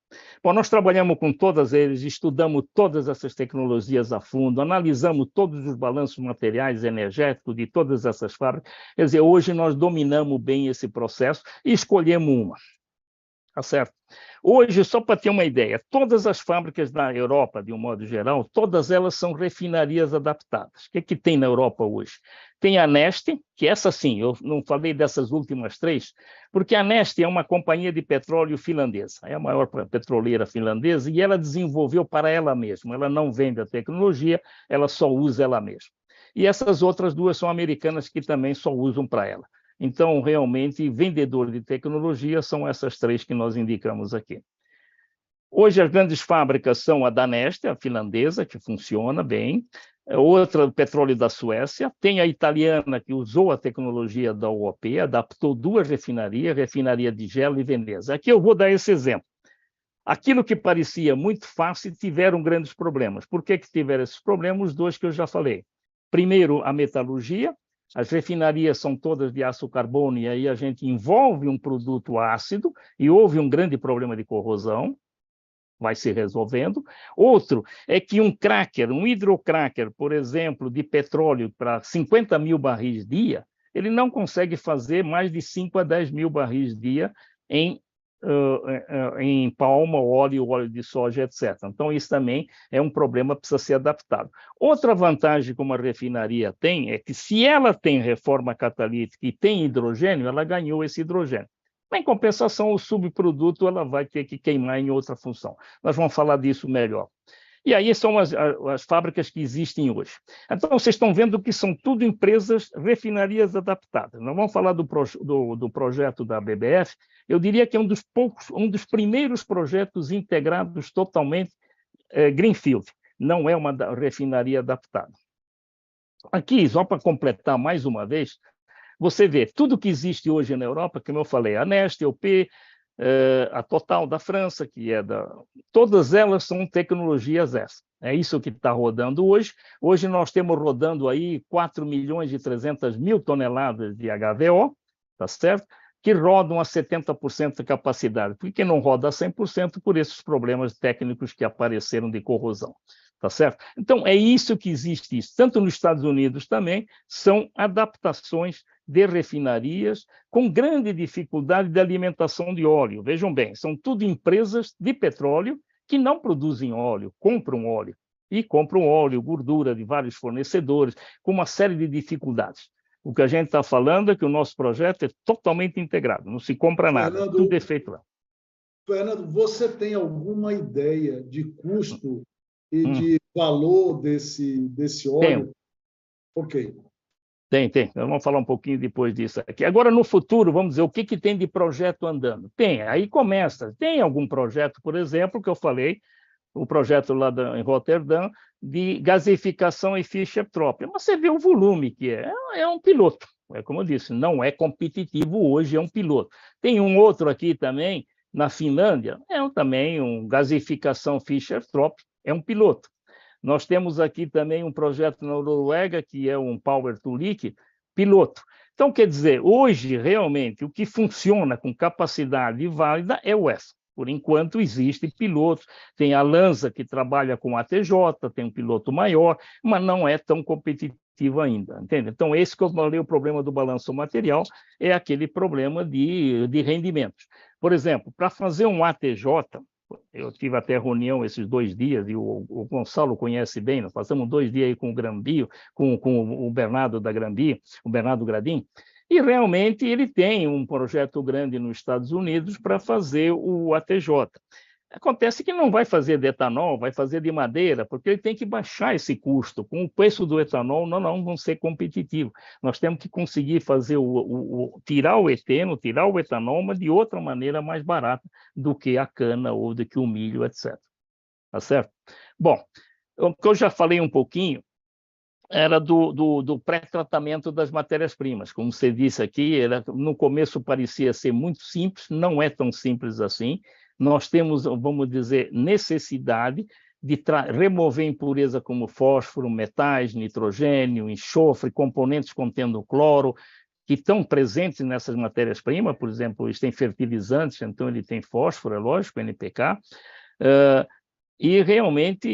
Bom, nós trabalhamos com todas eles, estudamos todas essas tecnologias a fundo, analisamos todos os balanços materiais energéticos de todas essas fábricas. Quer dizer, hoje nós dominamos bem esse processo e escolhemos uma. Tá certo? Hoje, só para ter uma ideia, todas as fábricas da Europa, de um modo geral, todas elas são refinarias adaptadas. O que tem na Europa hoje? Tem a Neste, que essa sim, eu não falei dessas últimas 3, porque a Neste é uma companhia de petróleo finlandesa, é a maior petroleira finlandesa, e ela desenvolveu para ela mesma. Ela não vende a tecnologia, ela só usa ela mesma. E essas outras 2 são americanas que também só usam para ela. Então, realmente, vendedor de tecnologia são essas 3 que nós indicamos aqui. Hoje, as grandes fábricas são a da Neste, a finlandesa, que funciona bem, outra, o petróleo da Suécia, tem a italiana, que usou a tecnologia da UOP, adaptou 2 refinarias, refinaria de Gela e Veneza. Aqui eu vou dar esse exemplo. Aquilo que parecia muito fácil, tiveram grandes problemas. Por que tiveram esses problemas? Os 2 que eu já falei. Primeiro, a metalurgia. As refinarias são todas de aço carbono e aí a gente envolve um produto ácido e houve um grande problema de corrosão, vai se resolvendo. Outro é que um cracker, um hidrocracker, por exemplo, de petróleo para 50 mil barris dia, ele não consegue fazer mais de 5 a 10 mil barris dia em palma, óleo de soja, etc. Então, isso também é um problema que precisa ser adaptado. Outra vantagem que uma refinaria tem é que, se ela tem reforma catalítica e tem hidrogênio, ela ganhou esse hidrogênio. Em compensação, o subproduto ela vai ter que queimar em outra função. Nós vamos falar disso melhor. E aí são as fábricas que existem hoje. Então, vocês estão vendo que são tudo empresas, refinarias adaptadas. Nós vamos falar do projeto da BBF. Eu diria que é um dos primeiros projetos integrados totalmente greenfield. Não é uma refinaria adaptada. Aqui, só para completar mais uma vez, você vê tudo que existe hoje na Europa, como eu falei, a Neste, a UP, a Total da França, que é todas elas são tecnologias essas. É isso que está rodando hoje. Hoje nós temos rodando aí 4.300.000 toneladas de HVO, tá certo? Que rodam a 70% de capacidade, porque não roda a 100% por esses problemas técnicos que apareceram de corrosão. Tá certo? Então, é isso que existe. Tanto nos Estados Unidos também, são adaptações de refinarias com grande dificuldade de alimentação de óleo. Vejam bem, são tudo empresas de petróleo que não produzem óleo, compram óleo. E compram óleo, gordura de vários fornecedores, com uma série de dificuldades. O que a gente está falando é que o nosso projeto é totalmente integrado, não se compra nada, Fernando, tudo é feito lá. Fernando, você tem alguma ideia de custo e de valor desse óleo? Tem. Ok. Tem. Vamos falar um pouquinho depois disso aqui. Agora, no futuro, vamos dizer, o que tem de projeto andando? Aí começa. Tem algum projeto, por exemplo, que eu falei, o projeto lá em Roterdã, de gasificação e Fischer-Tropsch. Mas você vê o volume que é um piloto. É como eu disse, não é competitivo hoje, é um piloto. Tem um outro aqui também, na Finlândia, também um gasificação Fischer-Tropsch, é um piloto. Nós temos aqui também um projeto na Noruega, que é um Power to Liquid, piloto. Então, quer dizer, hoje, realmente, o que funciona com capacidade válida é o ESA. Por enquanto, existem pilotos. Tem a Lanza, que trabalha com ATJ, tem um piloto maior, mas não é tão competitivo ainda, entende? Então, esse que eu falei, o problema do balanço material é aquele problema de rendimentos. Por exemplo, para fazer um ATJ, eu tive até reunião esses 2 dias, e o Gonçalo conhece bem, nós passamos 2 dias aí com o Grambio, com o Bernardo da Grambio, o Bernardo Gradin, e realmente ele tem um projeto grande nos Estados Unidos para fazer o ATJ. Acontece que não vai fazer de etanol, vai fazer de madeira, porque ele tem que baixar esse custo. Com o preço do etanol, não vão ser competitivos. Nós temos que conseguir fazer tirar o eteno, tirar o etanol, mas de outra maneira mais barata do que a cana ou do que o milho, etc. Tá certo? Bom, o que eu já falei um pouquinho era do pré-tratamento das matérias-primas. Como você disse aqui, no começo parecia ser muito simples, não é tão simples assim. Nós temos, vamos dizer, necessidade de remover impureza como fósforo, metais, nitrogênio, enxofre, componentes contendo cloro, que estão presentes nessas matérias-primas. Por exemplo, eles têm fertilizantes, então ele tem fósforo, é lógico, NPK. E realmente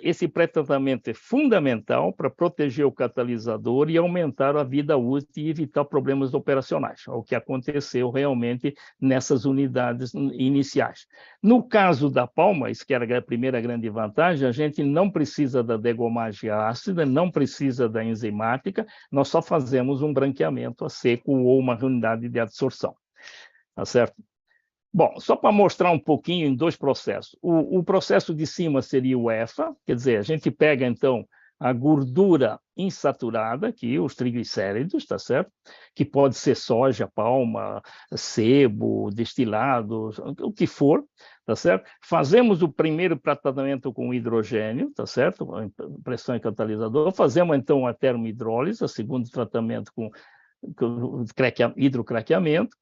esse pré-tratamento é fundamental para proteger o catalisador e aumentar a vida útil e evitar problemas operacionais, o que aconteceu realmente nessas unidades iniciais. No caso da palma, isso que era a primeira grande vantagem, a gente não precisa da degomagem ácida, não precisa da enzimática, nós só fazemos um branqueamento a seco ou uma unidade de absorção. Tá certo? Bom, só para mostrar um pouquinho em dois processos. O processo de cima seria o EFA, quer dizer, a gente pega, então, a gordura insaturada, aqui, os triglicéridos, tá certo? Que pode ser soja, palma, sebo, destilado, o que for, tá certo? Fazemos o primeiro tratamento com hidrogênio, tá certo? Pressão e catalisador. Fazemos, então, a termohidrólise, o segundo tratamento com hidrocraqueamento.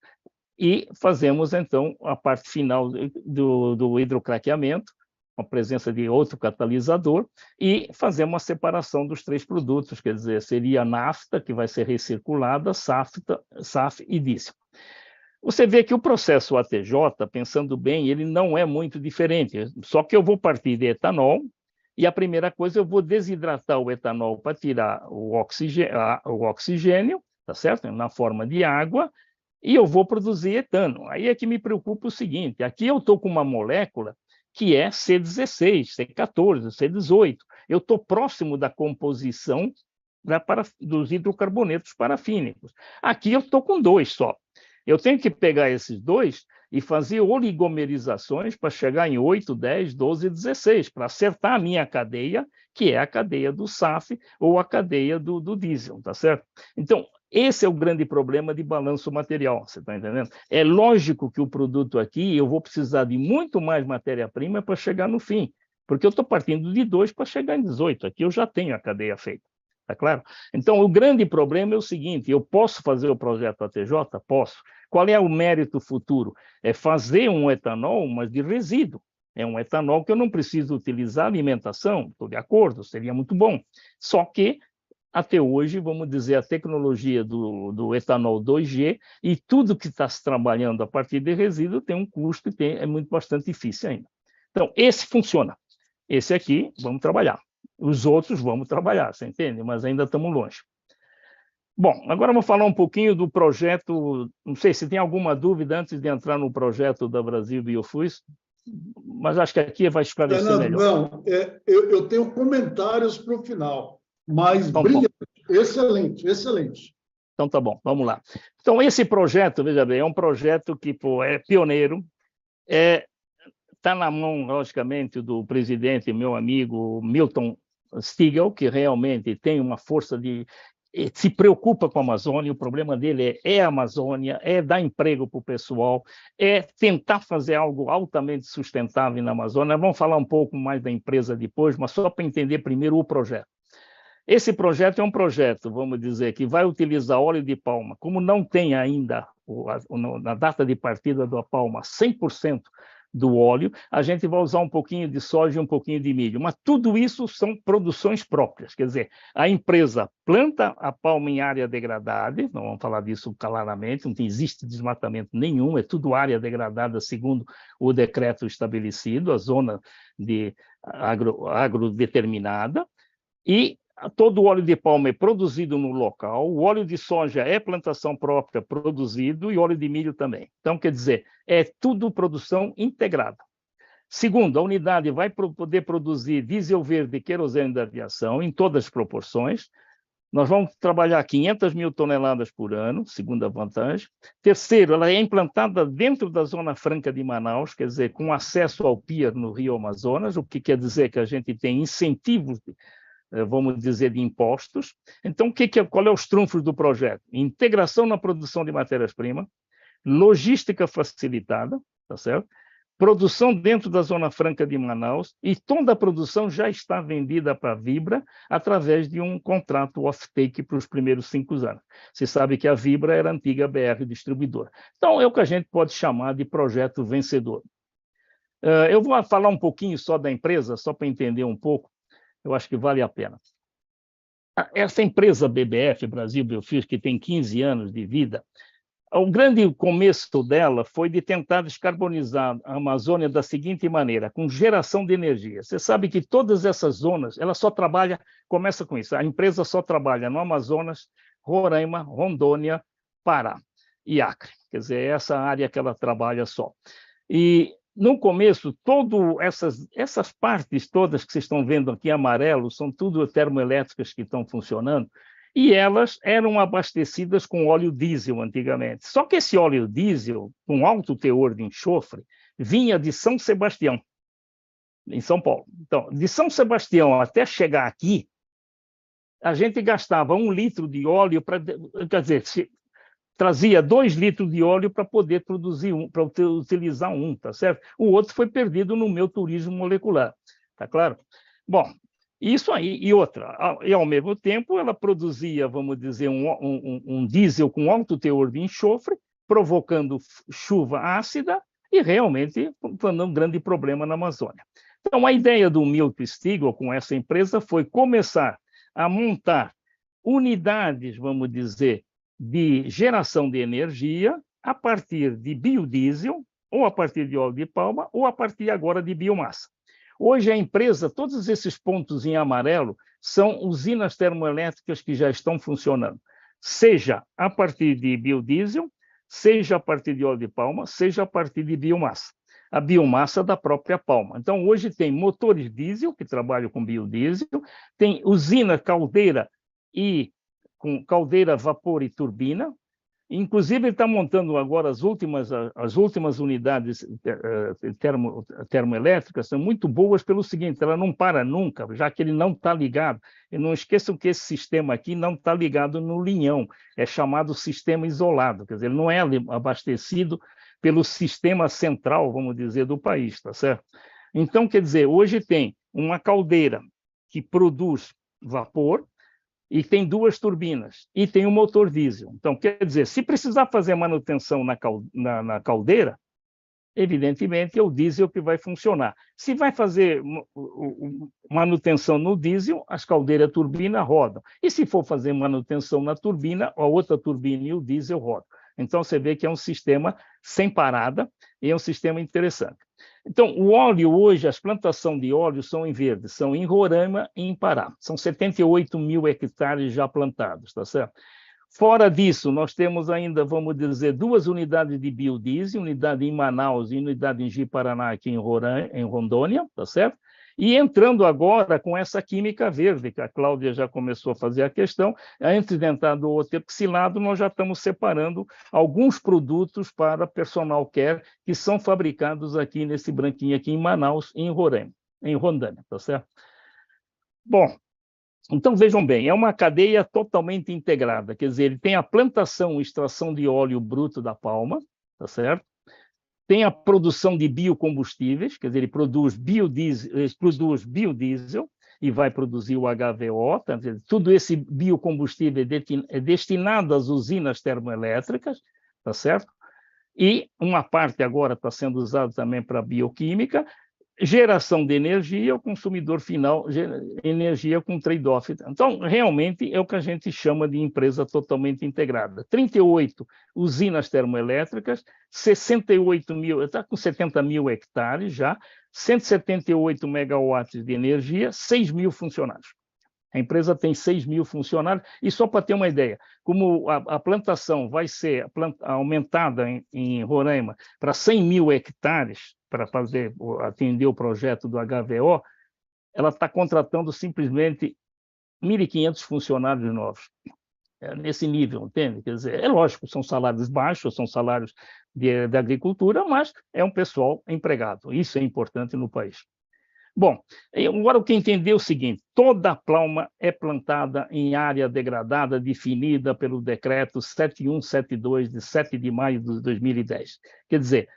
E fazemos, então, a parte final do hidrocraqueamento, com a presença de outro catalisador, e fazemos a separação dos três produtos, quer dizer, seria a nafta, que vai ser recirculada, SAF e diesel. Você vê que o processo ATJ, pensando bem, ele não é muito diferente, só que eu vou partir de etanol, e a primeira coisa, eu vou desidratar o etanol para tirar o oxigênio, tá certo? Na forma de água, e eu vou produzir etano. Aí é que me preocupa o seguinte, aqui eu estou com uma molécula que é C16, C14, C18. Eu estou próximo da composição dos hidrocarbonetos parafínicos. Aqui eu estou com 2 só. Eu tenho que pegar esses 2 e fazer oligomerizações para chegar em 8, 10, 12, 16, para acertar a minha cadeia, que é a cadeia do SAF ou a cadeia do diesel, tá certo? Então, esse é o grande problema de balanço material, você está entendendo? É lógico que o produto aqui, eu vou precisar de muito mais matéria-prima para chegar no fim, porque eu estou partindo de 2 para chegar em 18, aqui eu já tenho a cadeia feita, tá claro? Então, o grande problema é o seguinte, eu posso fazer o projeto ATJ? Posso. Qual é o mérito futuro? É fazer um etanol, mas de resíduo. É um etanol que eu não preciso utilizar alimentação, estou de acordo, seria muito bom. Só que até hoje, vamos dizer, a tecnologia do etanol 2G e tudo que está se trabalhando a partir de resíduo tem um custo e é bastante difícil ainda. Então, esse funciona. Esse aqui, vamos trabalhar. Os outros, vamos trabalhar, você entende? Mas ainda estamos longe. Bom, agora vamos falar um pouquinho do projeto, não sei se tem alguma dúvida antes de entrar no projeto da Brasil Biofuels, mas acho que aqui vai esclarecer Fernando, melhor. Não, eu tenho comentários para o final. Mas então, brilhante, excelente, excelente. Então tá bom, vamos lá. Então esse projeto, veja bem, é um projeto que é pioneiro, está na mão, logicamente, do presidente, meu amigo Milton Stigl, que realmente tem uma força se preocupa com a Amazônia, o problema dele é a Amazônia, é dar emprego para o pessoal, é tentar fazer algo altamente sustentável na Amazônia. Vamos falar um pouco mais da empresa depois, mas só para entender primeiro o projeto. Esse projeto é um projeto, vamos dizer, que vai utilizar óleo de palma, como não tem ainda, na data de partida da palma, 100% do óleo, a gente vai usar um pouquinho de soja e um pouquinho de milho, mas tudo isso são produções próprias, quer dizer, a empresa planta a palma em área degradada, não vamos falar disso claramente, não existe desmatamento nenhum, é tudo área degradada segundo o decreto estabelecido, a zona de agrodeterminada, e todo o óleo de palma é produzido no local, o óleo de soja é plantação própria produzido e óleo de milho também. Então, quer dizer, é tudo produção integrada. Segundo, a unidade vai poder produzir diesel verde e querosene da aviação em todas as proporções, Nós vamos trabalhar 500 mil toneladas por ano, segunda vantagem. Terceiro, ela é implantada dentro da Zona Franca de Manaus, quer dizer, com acesso ao pier no Rio Amazonas, o que quer dizer que a gente tem incentivos, vamos dizer, de impostos. Então, qual é os trunfos do projeto? Integração na produção de matérias-primas, logística facilitada, tá certo? Produção dentro da Zona Franca de Manaus, e toda a produção já está vendida para a Vibra através de um contrato off-take para os primeiros 5 anos. Você sabe que a Vibra era a antiga BR distribuidora. Então, é o que a gente pode chamar de projeto vencedor. Eu vou falar um pouquinho só da empresa, só para entender um pouco, eu acho que vale a pena. Essa empresa BBF, Brasil Biofuels, que tem 15 anos de vida, o grande começo dela foi de tentar descarbonizar a Amazônia da seguinte maneira, com geração de energia. Você sabe que todas essas zonas, ela só trabalha, começa com isso, a empresa só trabalha no Amazonas, Roraima, Rondônia, Pará e Acre. Quer dizer, é essa área que ela trabalha só. E no começo, essas partes todas que vocês estão vendo aqui em amarelo, são tudo termoelétricas que estão funcionando, e elas eram abastecidas com óleo diesel antigamente. Só que esse óleo diesel, com alto teor de enxofre, vinha de São Sebastião, em São Paulo. Então, de São Sebastião até chegar aqui, a gente gastava 1 litro de óleo para, quer dizer, trazia 2 litros de óleo para poder produzir para utilizar tá certo? O outro foi perdido no meu turismo molecular, tá claro? Bom, isso aí, e outra, e ao mesmo tempo ela produzia, vamos dizer, um diesel com alto teor de enxofre, provocando chuva ácida e realmente dando um grande problema na Amazônia. Então, a ideia do Milton Stigl com essa empresa foi começar a montar unidades, vamos dizer, de geração de energia a partir de biodiesel, ou a partir de óleo de palma, ou a partir agora de biomassa. Hoje a empresa, todos esses pontos em amarelo, são usinas termoelétricas que já estão funcionando, seja a partir de biodiesel, seja a partir de óleo de palma, seja a partir de biomassa. A biomassa da própria palma. Então, hoje tem motores diesel, que trabalham com biodiesel, tem usina caldeira com caldeira, vapor e turbina. Inclusive, ele está montando agora as últimas unidades termoelétricas, são muito boas pelo seguinte, ela não para nunca, já que ele não está ligado. E não esqueçam que esse sistema aqui não está ligado no linhão, é chamado sistema isolado, quer dizer, ele não é abastecido pelo sistema central, vamos dizer, do país, tá certo? Então, quer dizer, hoje tem uma caldeira que produz vapor, e tem 2 turbinas, e tem um motor diesel. Então, quer dizer, se precisar fazer manutenção na caldeira, evidentemente é o diesel que vai funcionar. Se vai fazer manutenção no diesel, as caldeiras turbina rodam. E se for fazer manutenção na turbina, a outra turbina e o diesel rodam. Então, você vê que é um sistema sem parada e é um sistema interessante. Então, o óleo hoje, as plantações de óleo são em verde, são em Roraima e em Pará. São 78 mil hectares já plantados, tá certo? Fora disso, nós temos ainda, vamos dizer, 2 unidades de biodiesel, unidade em Manaus e unidade em Ji-Paraná, aqui em Rondônia, tá certo? E entrando agora com essa química verde, que a Cláudia já começou a fazer a questão, antes de entrar do otepsilado, nós já estamos separando alguns produtos para personal care que são fabricados aqui nesse branquinho aqui em Manaus e em Rondônia, tá certo? Bom, então vejam bem, é uma cadeia totalmente integrada, quer dizer, ele tem a plantação e extração de óleo bruto da palma, tá certo? Tem a produção de biocombustíveis, quer dizer, ele produz biodiesel e vai produzir o HVO, tá? Tudo esse biocombustível é destinado às usinas termoelétricas, tá certo? E uma parte agora está sendo usada também para bioquímica, geração de energia, o consumidor final, energia com trade-off. Então, realmente, é o que a gente chama de empresa totalmente integrada. 38 usinas termoelétricas, 68 mil, está com 70 mil hectares já, 178 megawatts de energia, 6 mil funcionários. A empresa tem 6 mil funcionários, e só para ter uma ideia, como a plantação vai ser aumentada em Roraima para 100 mil hectares, para atender o projeto do HVO, ela está contratando simplesmente 1.500 funcionários novos. Nesse nível, entende? Quer dizer, é lógico, são salários baixos, são salários de agricultura, mas é um pessoal empregado. Isso é importante no país. Bom, agora o que entender é o seguinte: toda a palma é plantada em área degradada definida pelo decreto 7172, de 7 de maio de 2010. Quer dizer,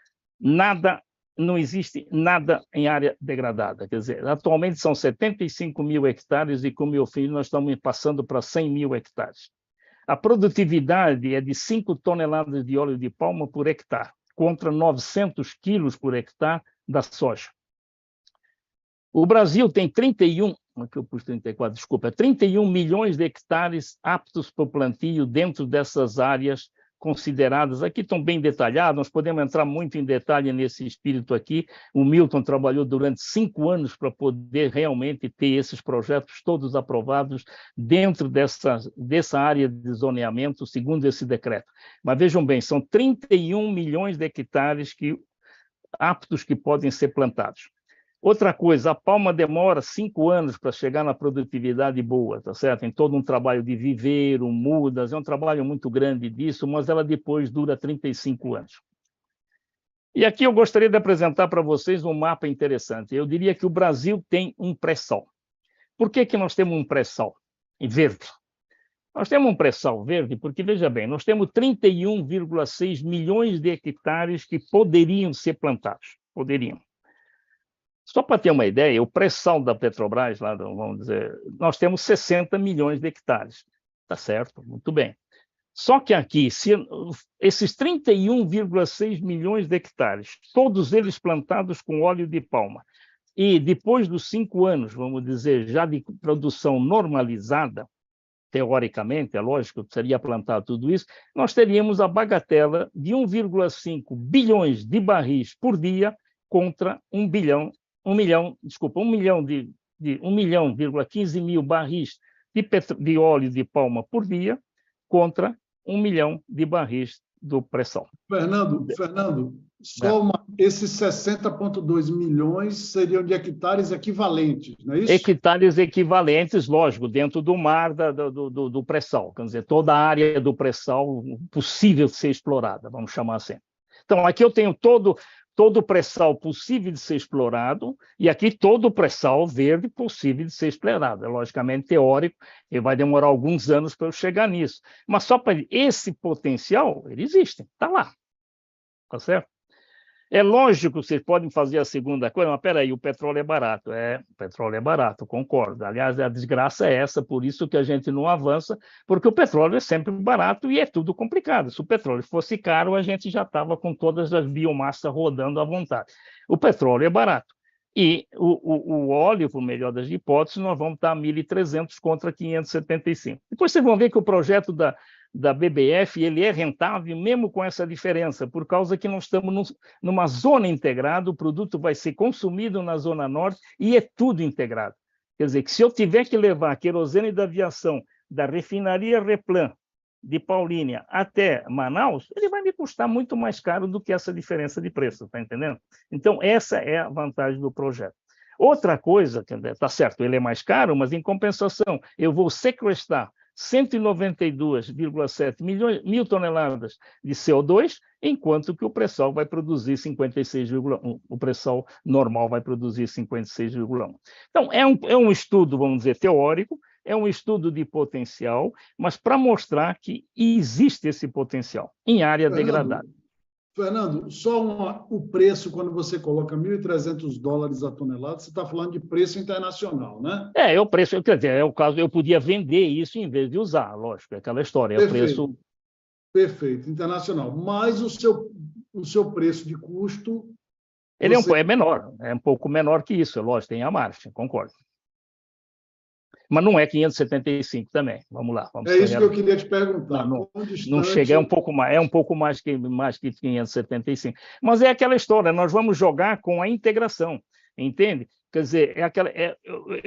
não existe nada em área degradada. Quer dizer, atualmente são 75 mil hectares e, como eu fiz, nós estamos passando para 100 mil hectares. A produtividade é de 5 toneladas de óleo de palma por hectare, contra 900 quilos por hectare da soja. O Brasil tem 31 milhões de hectares aptos para o plantio dentro dessas áreas consideradas. Aqui estão bem detalhadas, nós podemos entrar muito em detalhe nesse espírito aqui. O Milton trabalhou durante 5 anos para poder realmente ter esses projetos todos aprovados dentro dessa área de zoneamento, segundo esse decreto. Mas vejam bem, são 31 milhões de hectares aptos que podem ser plantados. Outra coisa, a palma demora 5 anos para chegar na produtividade boa, tá certo? Tem todo um trabalho de viveiro, mudas, é um trabalho muito grande disso, mas ela depois dura 35 anos. E aqui eu gostaria de apresentar para vocês um mapa interessante. Eu diria que o Brasil tem um pré-sal. Por que nós temos um pré-sal verde? Nós temos um pré-sal verde porque, veja bem, nós temos 31,6 milhões de hectares que poderiam ser plantados. Poderiam. Só para ter uma ideia, o pré-sal da Petrobras, lá, vamos dizer, nós temos 60 milhões de hectares. Tá certo? Muito bem. Só que aqui, esses 31,6 milhões de hectares, todos eles plantados com óleo de palma, e depois dos 5 anos, vamos dizer, já de produção normalizada, teoricamente, é lógico que seria plantar tudo isso, nós teríamos a bagatela de 1,5 bilhões de barris por dia contra 1,15 mil barris de óleo de palma por dia contra 1 milhão de barris do pré-sal. Fernando, esses 60,2 milhões seriam de hectares equivalentes, não é isso? Hectares equivalentes, lógico, dentro do mar do pré-sal, quer dizer, toda a área do pré-sal possível de ser explorada, vamos chamar assim. Então, aqui eu tenho todo o pré-sal possível de ser explorado e aqui todo o pré-sal verde possível de ser explorado. É logicamente teórico e vai demorar alguns anos para eu chegar nisso. Mas só para esse potencial, ele existe, está lá. Tá certo? É lógico que vocês podem fazer a segunda coisa, mas espera aí, o petróleo é barato. O petróleo é barato, concordo. Aliás, a desgraça é essa, por isso que a gente não avança, porque o petróleo é sempre barato e é tudo complicado. Se o petróleo fosse caro, a gente já estava com todas as biomassas rodando à vontade. O petróleo é barato. E o óleo, por melhor das hipóteses, nós vamos estar a 1.300 contra 575. Depois vocês vão ver que o projeto da BBF ele é rentável mesmo com essa diferença, por causa que nós estamos numa zona integrada, o produto vai ser consumido na Zona Norte e é tudo integrado. Quer dizer, que se eu tiver que levar querosene da aviação da refinaria Replan de Paulínia até Manaus, ele vai me custar muito mais caro do que essa diferença de preço, tá entendendo? Então, essa é a vantagem do projeto. Outra coisa, tá certo, ele é mais caro, mas em compensação, eu vou sequestrar 192,7 mil toneladas de CO2, enquanto que o pré-sal vai produzir 56,1. O pré-sal normal vai produzir 56,1. Então, é um estudo, vamos dizer, teórico, é um estudo de potencial, mas para mostrar que existe esse potencial em área degradada. Fernando, só o preço, quando você coloca $1.300 a tonelada, você está falando de preço internacional, né? É o preço, quer dizer, é o caso, eu podia vender isso em vez de usar, lógico, é aquela história, é o preço... Perfeito, internacional. Mas o seu preço de custo... Ele é menor, é um pouco menor que isso, lógico, tem a margem, concordo. Mas não é 575 também. Vamos lá. É isso que eu queria te perguntar. Não chega, é um pouco mais que 575. Mas é aquela história, nós vamos jogar com a integração, entende? Quer dizer, é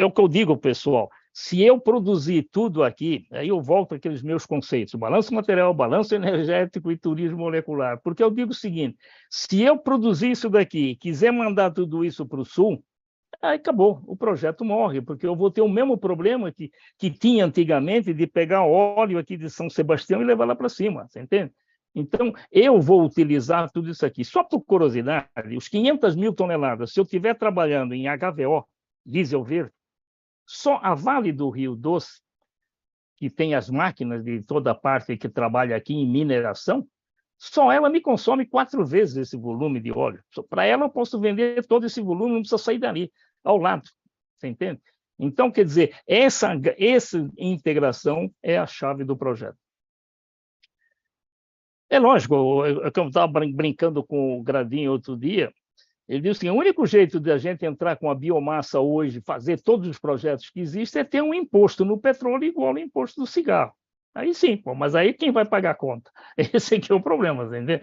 o que eu digo, pessoal. Se eu produzir tudo aqui, aí eu volto àqueles meus conceitos, balanço material, balanço energético e turismo molecular. Porque eu digo o seguinte, se eu produzir isso daqui e quiser mandar tudo isso para o sul, aí acabou, o projeto morre, porque eu vou ter o mesmo problema que tinha antigamente de pegar óleo aqui de São Sebastião e levar lá para cima, você entende? Então, eu vou utilizar tudo isso aqui. Só por curiosidade, os 500 mil toneladas, se eu estiver trabalhando em HVO, diesel verde, só a Vale do Rio Doce, que tem as máquinas de toda parte que trabalha aqui em mineração, só ela me consome 4 vezes esse volume de óleo. Para ela, eu posso vender todo esse volume, não precisa sair dali, ao lado. Você entende? Então, quer dizer, essa integração é a chave do projeto. É lógico, eu estava brincando com o Gradinho outro dia, ele disse que o único jeito de a gente entrar com a biomassa hoje, fazer todos os projetos que existem, é ter um imposto no petróleo igual ao imposto do cigarro. Aí sim, pô, mas aí quem vai pagar a conta? Esse aqui é o problema, entendeu?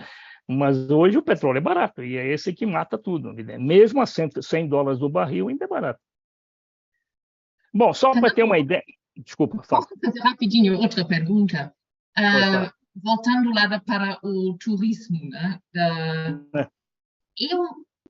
Mas hoje o petróleo é barato, e é esse que mata tudo. Mesmo a $100 do barril, ainda é barato. Bom, só para ter uma ideia... Desculpa, fala. Posso fazer rapidinho outra pergunta? Voltando lá para o turismo, né? Eu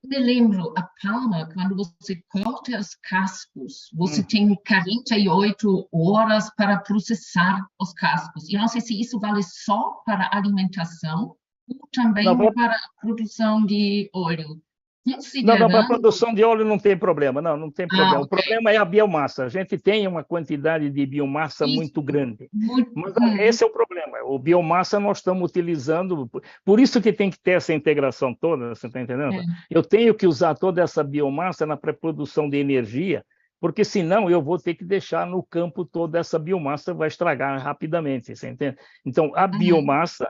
me lembro, a palma, quando você corta os cascos, você tem 48 horas para processar os cascos. Eu não sei se isso vale só para alimentação ou também para a produção de óleo. Não, para a produção de óleo não tem problema, não tem problema. Okay. O problema é a biomassa. A gente tem uma quantidade de biomassa muito grande. Mas esse é o problema. O biomassa nós estamos utilizando, por isso que tem que ter essa integração toda, você está entendendo? Eu tenho que usar toda essa biomassa na pré-produção de energia, porque senão eu vou ter que deixar no campo toda essa biomassa, vai estragar rapidamente, você entende? Então, a biomassa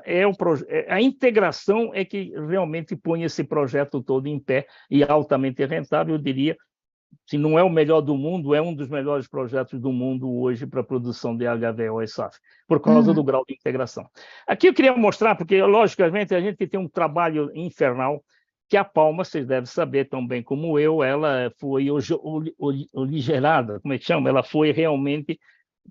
a integração é que realmente põe esse projeto todo em pé e altamente rentável, eu diria, se não é o melhor do mundo, é um dos melhores projetos do mundo hoje para a produção de HVO e SAF, por causa do grau de integração. Aqui eu queria mostrar, porque, logicamente, a gente tem um trabalho infernal, que a palma, vocês devem saber tão bem como eu, ela foi origerada, como é que chama? Ela foi realmente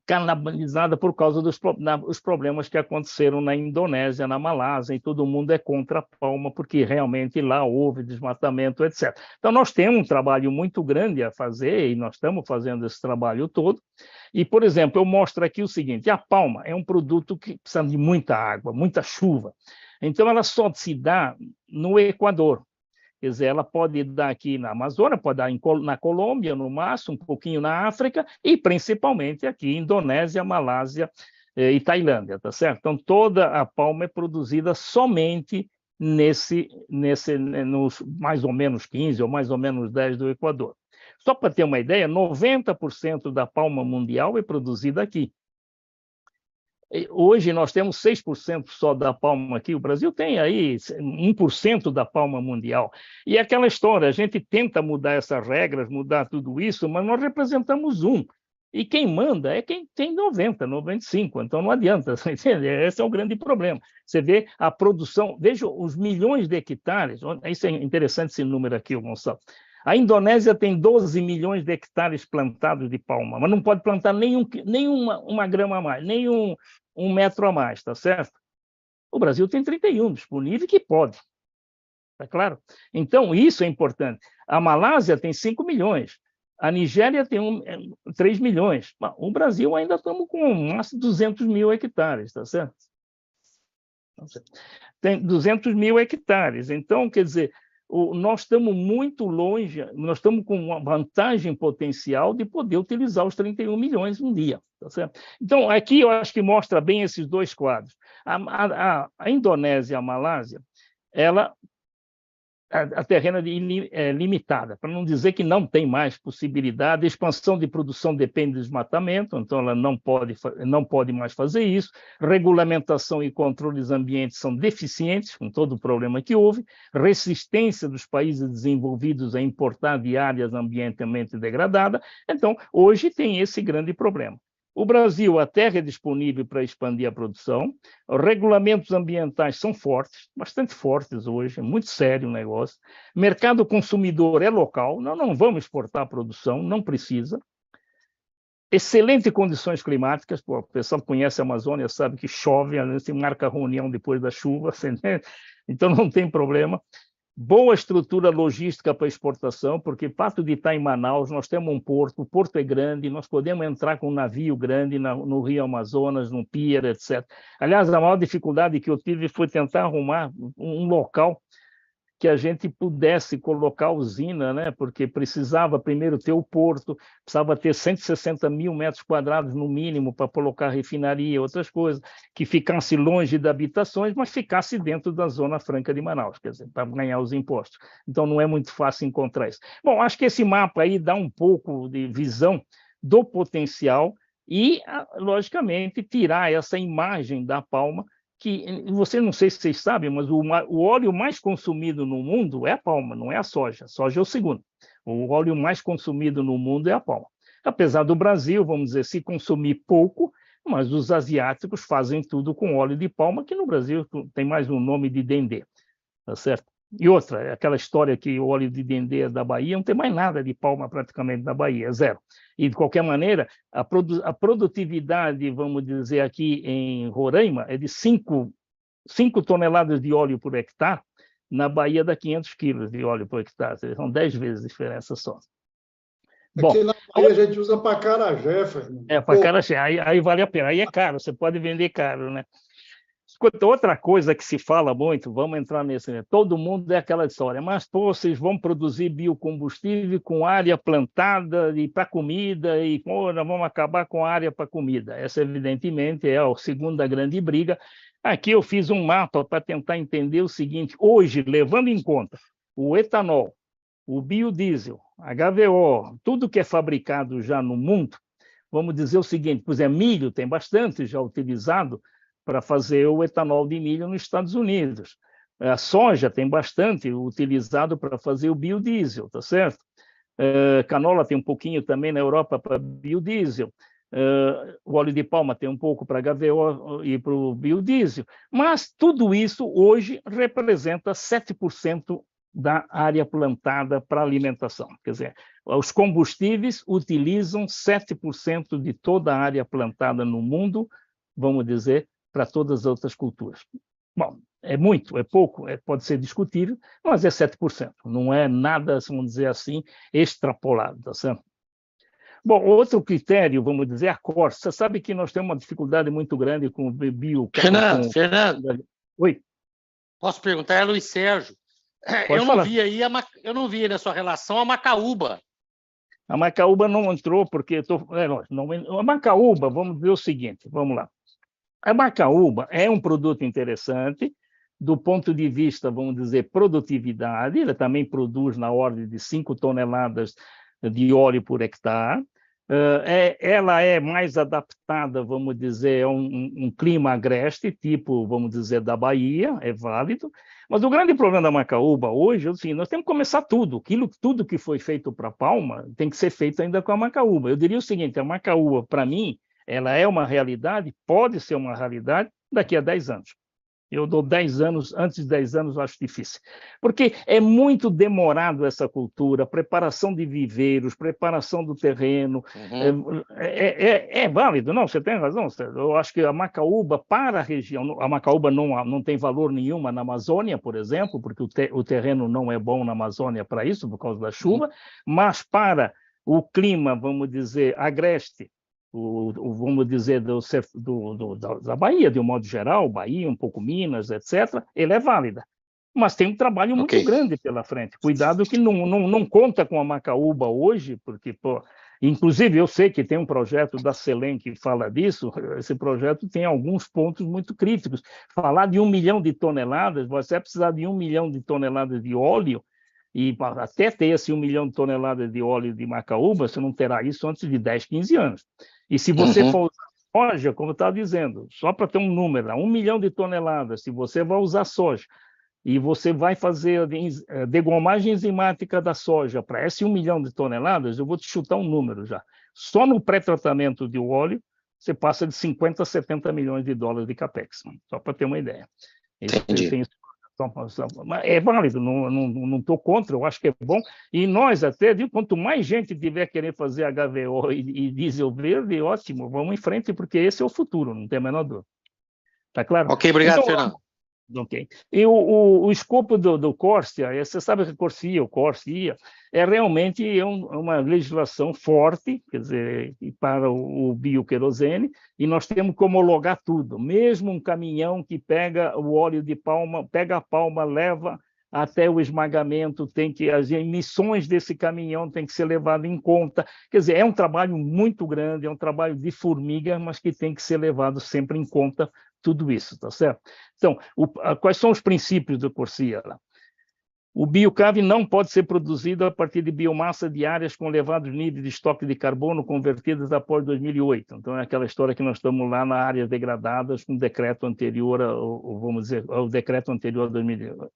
canibalizada por causa dos problemas que aconteceram na Indonésia, na Malásia, e todo mundo é contra a palma, porque realmente lá houve desmatamento, etc. Então, nós temos um trabalho muito grande a fazer, e nós estamos fazendo esse trabalho todo. E, por exemplo, eu mostro aqui o seguinte, a palma é um produto que precisa de muita água, muita chuva. Então, ela só se dá no Equador. Quer dizer, ela pode dar aqui na Amazônia, pode dar na Colômbia, no máximo, um pouquinho na África, e principalmente aqui, Indonésia, Malásia e Tailândia, tá certo? Então, toda a palma é produzida somente nos mais ou menos 15 ou mais ou menos 10 do Equador. Só para ter uma ideia, 90% da palma mundial é produzida aqui. Hoje nós temos 6% só da palma aqui, o Brasil tem aí 1% da palma mundial. E é aquela história, a gente tenta mudar essas regras, mudar tudo isso, mas nós representamos 1%. E quem manda é quem tem 90%, 95%, então não adianta, entende? Esse é o grande problema. Você vê a produção, veja os milhões de hectares, isso é interessante esse número aqui, Gonçalo. A Indonésia tem 12 milhões de hectares plantados de palma, mas não pode plantar nenhuma grama a mais, nem um metro a mais, tá certo? O Brasil tem 31 disponível que pode, tá claro? Então, isso é importante. A Malásia tem 5 milhões, a Nigéria tem 3 milhões. O Brasil ainda estamos com mais de 200 mil hectares, tá certo? Tem 200 mil hectares, então, quer dizer, nós estamos muito longe, nós estamos com uma vantagem potencial de poder utilizar os 31 milhões um dia. Tá certo? Então, aqui eu acho que mostra bem esses dois quadros. A Indonésia e a Malásia, a terreno é limitada, para não dizer que não tem mais possibilidade. A expansão de produção depende do desmatamento, então ela não pode mais fazer isso. Regulamentação e controles ambientes são deficientes, com todo o problema que houve. Resistência dos países desenvolvidos a importar de áreas ambientalmente degradadas. Então, hoje tem esse grande problema. O Brasil, a terra é disponível para expandir a produção, os regulamentos ambientais são fortes, bastante fortes hoje, é muito sério o negócio. Mercado consumidor é local, nós não vamos exportar a produção, não precisa. Excelentes condições climáticas, pô, o pessoal que conhece a Amazônia sabe que chove, a gente marca reunião depois da chuva, então não tem problema. boa estrutura logística para exportação, porque o fato de estar em Manaus, nós temos um porto, o porto é grande, nós podemos entrar com um navio grande no Rio Amazonas, no pier, etc. Aliás, a maior dificuldade que eu tive foi tentar arrumar um local que a gente pudesse colocar a usina, né? Porque precisava primeiro ter o porto, precisava ter 160 mil metros quadrados no mínimo para colocar refinaria, outras coisas, que ficasse longe de habitações, mas ficasse dentro da Zona Franca de Manaus, quer dizer, para ganhar os impostos. Então, não é muito fácil encontrar isso. Bom, acho que esse mapa aí dá um pouco de visão do potencial e, logicamente, tirar essa imagem da palma, que você não sei se vocês sabem, mas o óleo mais consumido no mundo é a palma, não é a soja. A soja é o segundo. O óleo mais consumido no mundo é a palma. Apesar do Brasil, vamos dizer, se consumir pouco, mas os asiáticos fazem tudo com óleo de palma, que no Brasil tem mais um nome de dendê, tá certo? E outra, aquela história que o óleo de dendê é da Bahia, não tem mais nada de palma praticamente da Bahia, é zero. E, de qualquer maneira, a produtividade, vamos dizer, aqui em Roraima, é de 5 toneladas de óleo por hectare, na Bahia dá 500 quilos de óleo por hectare, são 10 vezes a diferença só. Bom, aqui na Bahia a gente usa para acarajé, Fernando. Para acarajé, aí vale a pena, aí é caro, você pode vender caro, né? Outra coisa que se fala muito, vamos entrar nesse, né? Todo mundo é aquela história, mas pô, vocês vão produzir biocombustível com área plantada e para comida, e pô, nós vamos acabar com a área para comida. Essa, evidentemente, é a segunda grande briga. Aqui eu fiz um mapa para tentar entender o seguinte: hoje, levando em conta o etanol, o biodiesel, HVO, tudo que é fabricado já no mundo, vamos dizer o seguinte: pois é, milho tem bastante já utilizado para fazer o etanol de milho nos Estados Unidos. A soja tem bastante utilizado para fazer o biodiesel, tá certo? Canola tem um pouquinho também na Europa para biodiesel. O óleo de palma tem um pouco para HVO e para o biodiesel. Mas tudo isso hoje representa 7% da área plantada para alimentação. Quer dizer, os combustíveis utilizam 7% de toda a área plantada no mundo, vamos dizer, para todas as outras culturas. Bom, é muito, é pouco, pode ser discutível, mas é 7%. Não é nada, vamos dizer assim, extrapolado, tá certo? Bom, outro critério, vamos dizer, a cor. Você sabe que nós temos uma dificuldade muito grande com o bio... Fernando. Oi. Posso perguntar? É Luiz Sérgio. Eu não vi na sua relação a macaúba. A macaúba não entrou porque... a macaúba, vamos ver o seguinte, vamos lá. A macaúba é um produto interessante do ponto de vista, vamos dizer, produtividade. Ela também produz na ordem de 5 toneladas de óleo por hectare. Ela é mais adaptada, vamos dizer, a um clima agreste, tipo, vamos dizer, da Bahia, é válido. Mas o grande problema da macaúba hoje é assim, nós temos que começar tudo. Tudo que foi feito para a palma tem que ser feito ainda com a macaúba. Eu diria o seguinte: a macaúba, para mim, ela é uma realidade, pode ser uma realidade daqui a 10 anos. Eu dou 10 anos, antes de 10 anos eu acho difícil. Porque é muito demorado essa cultura, preparação de viveiros, preparação do terreno. É válido, não, você tem razão. Eu acho que a macaúba, para a região, a macaúba não tem valor nenhuma na Amazônia, por exemplo, porque o terreno não é bom na Amazônia para isso, por causa da chuva, mas para o clima, vamos dizer, agreste, vamos dizer, da Bahia, de um modo geral, Bahia, um pouco Minas, etc., ele é válida. Mas tem um trabalho muito grande pela frente. Cuidado que não conta com a macaúba hoje, porque, inclusive, eu sei que tem um projeto da Selem que fala disso. Esse projeto tem alguns pontos muito críticos. Falar de 1 milhão de toneladas, você vai precisar de 1 milhão de toneladas de óleo, e até ter esse 1 milhão de toneladas de óleo de macaúba, você não terá isso antes de 10, 15 anos. E se você for usar soja, como eu estava dizendo, só para ter um número, 1 milhão de toneladas, se você vai usar soja e você vai fazer a degomagem enzimática da soja para esse 1 milhão de toneladas, eu vou te chutar um número já. Só no pré-tratamento de óleo, você passa de 50 a 70 milhões de dólares de capex, só para ter uma ideia. Entendi. É válido, não estou contra, eu acho que é bom. E nós até, quanto mais gente tiver querendo fazer HVO e diesel verde, ótimo, vamos em frente, porque esse é o futuro, não tem a menor dúvida. Tá claro? Ok, obrigado, então, Fernando. Ok. E o escopo do Corsia, você sabe que o Corsia, é realmente uma legislação forte, quer dizer, para o bioquerosene, e nós temos que homologar tudo. Mesmo um caminhão que pega o óleo de palma, pega a palma, leva até o esmagamento, as emissões desse caminhão têm que ser levadas em conta. Quer dizer, é um trabalho muito grande, é um trabalho de formiga, mas que tem que ser levado sempre em conta tudo isso, tá certo? Então, quais são os princípios do Corsia? O biocave não pode ser produzido a partir de biomassa de áreas com elevados níveis de estoque de carbono convertidas após 2008. Então, é aquela história que nós estamos lá nas áreas degradadas com o decreto anterior, vamos dizer, ao decreto anterior a 2008.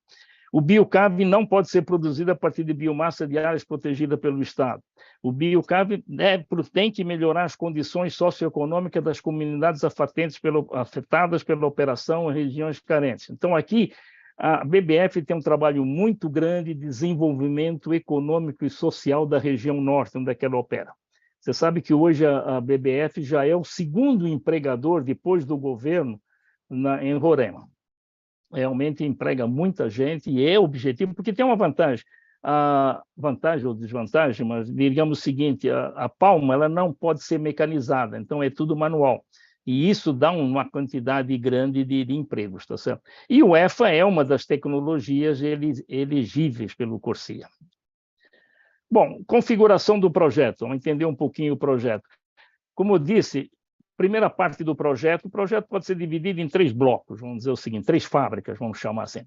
O biocave não pode ser produzido a partir de biomassa de áreas protegidas pelo Estado. O biocave tem que melhorar as condições socioeconômicas das comunidades afetadas pela operação em regiões carentes. Então, aqui, a BBF tem um trabalho muito grande de desenvolvimento econômico e social da região norte, onde é que ela opera. Você sabe que hoje a BBF já é o segundo empregador, depois do governo, em Roraima. Realmente emprega muita gente e é objetivo, porque tem uma vantagem. A vantagem ou desvantagem, mas digamos o seguinte, a palma ela não pode ser mecanizada, então é tudo manual. E isso dá uma quantidade grande de empregos, tá certo? E o EFA é uma das tecnologias elegíveis pelo Corsia. Bom, configuração do projeto, vamos entender um pouquinho o projeto. Como eu disse, primeira parte do projeto, o projeto pode ser dividido em 3 blocos, vamos dizer o seguinte, 3 fábricas, vamos chamar assim.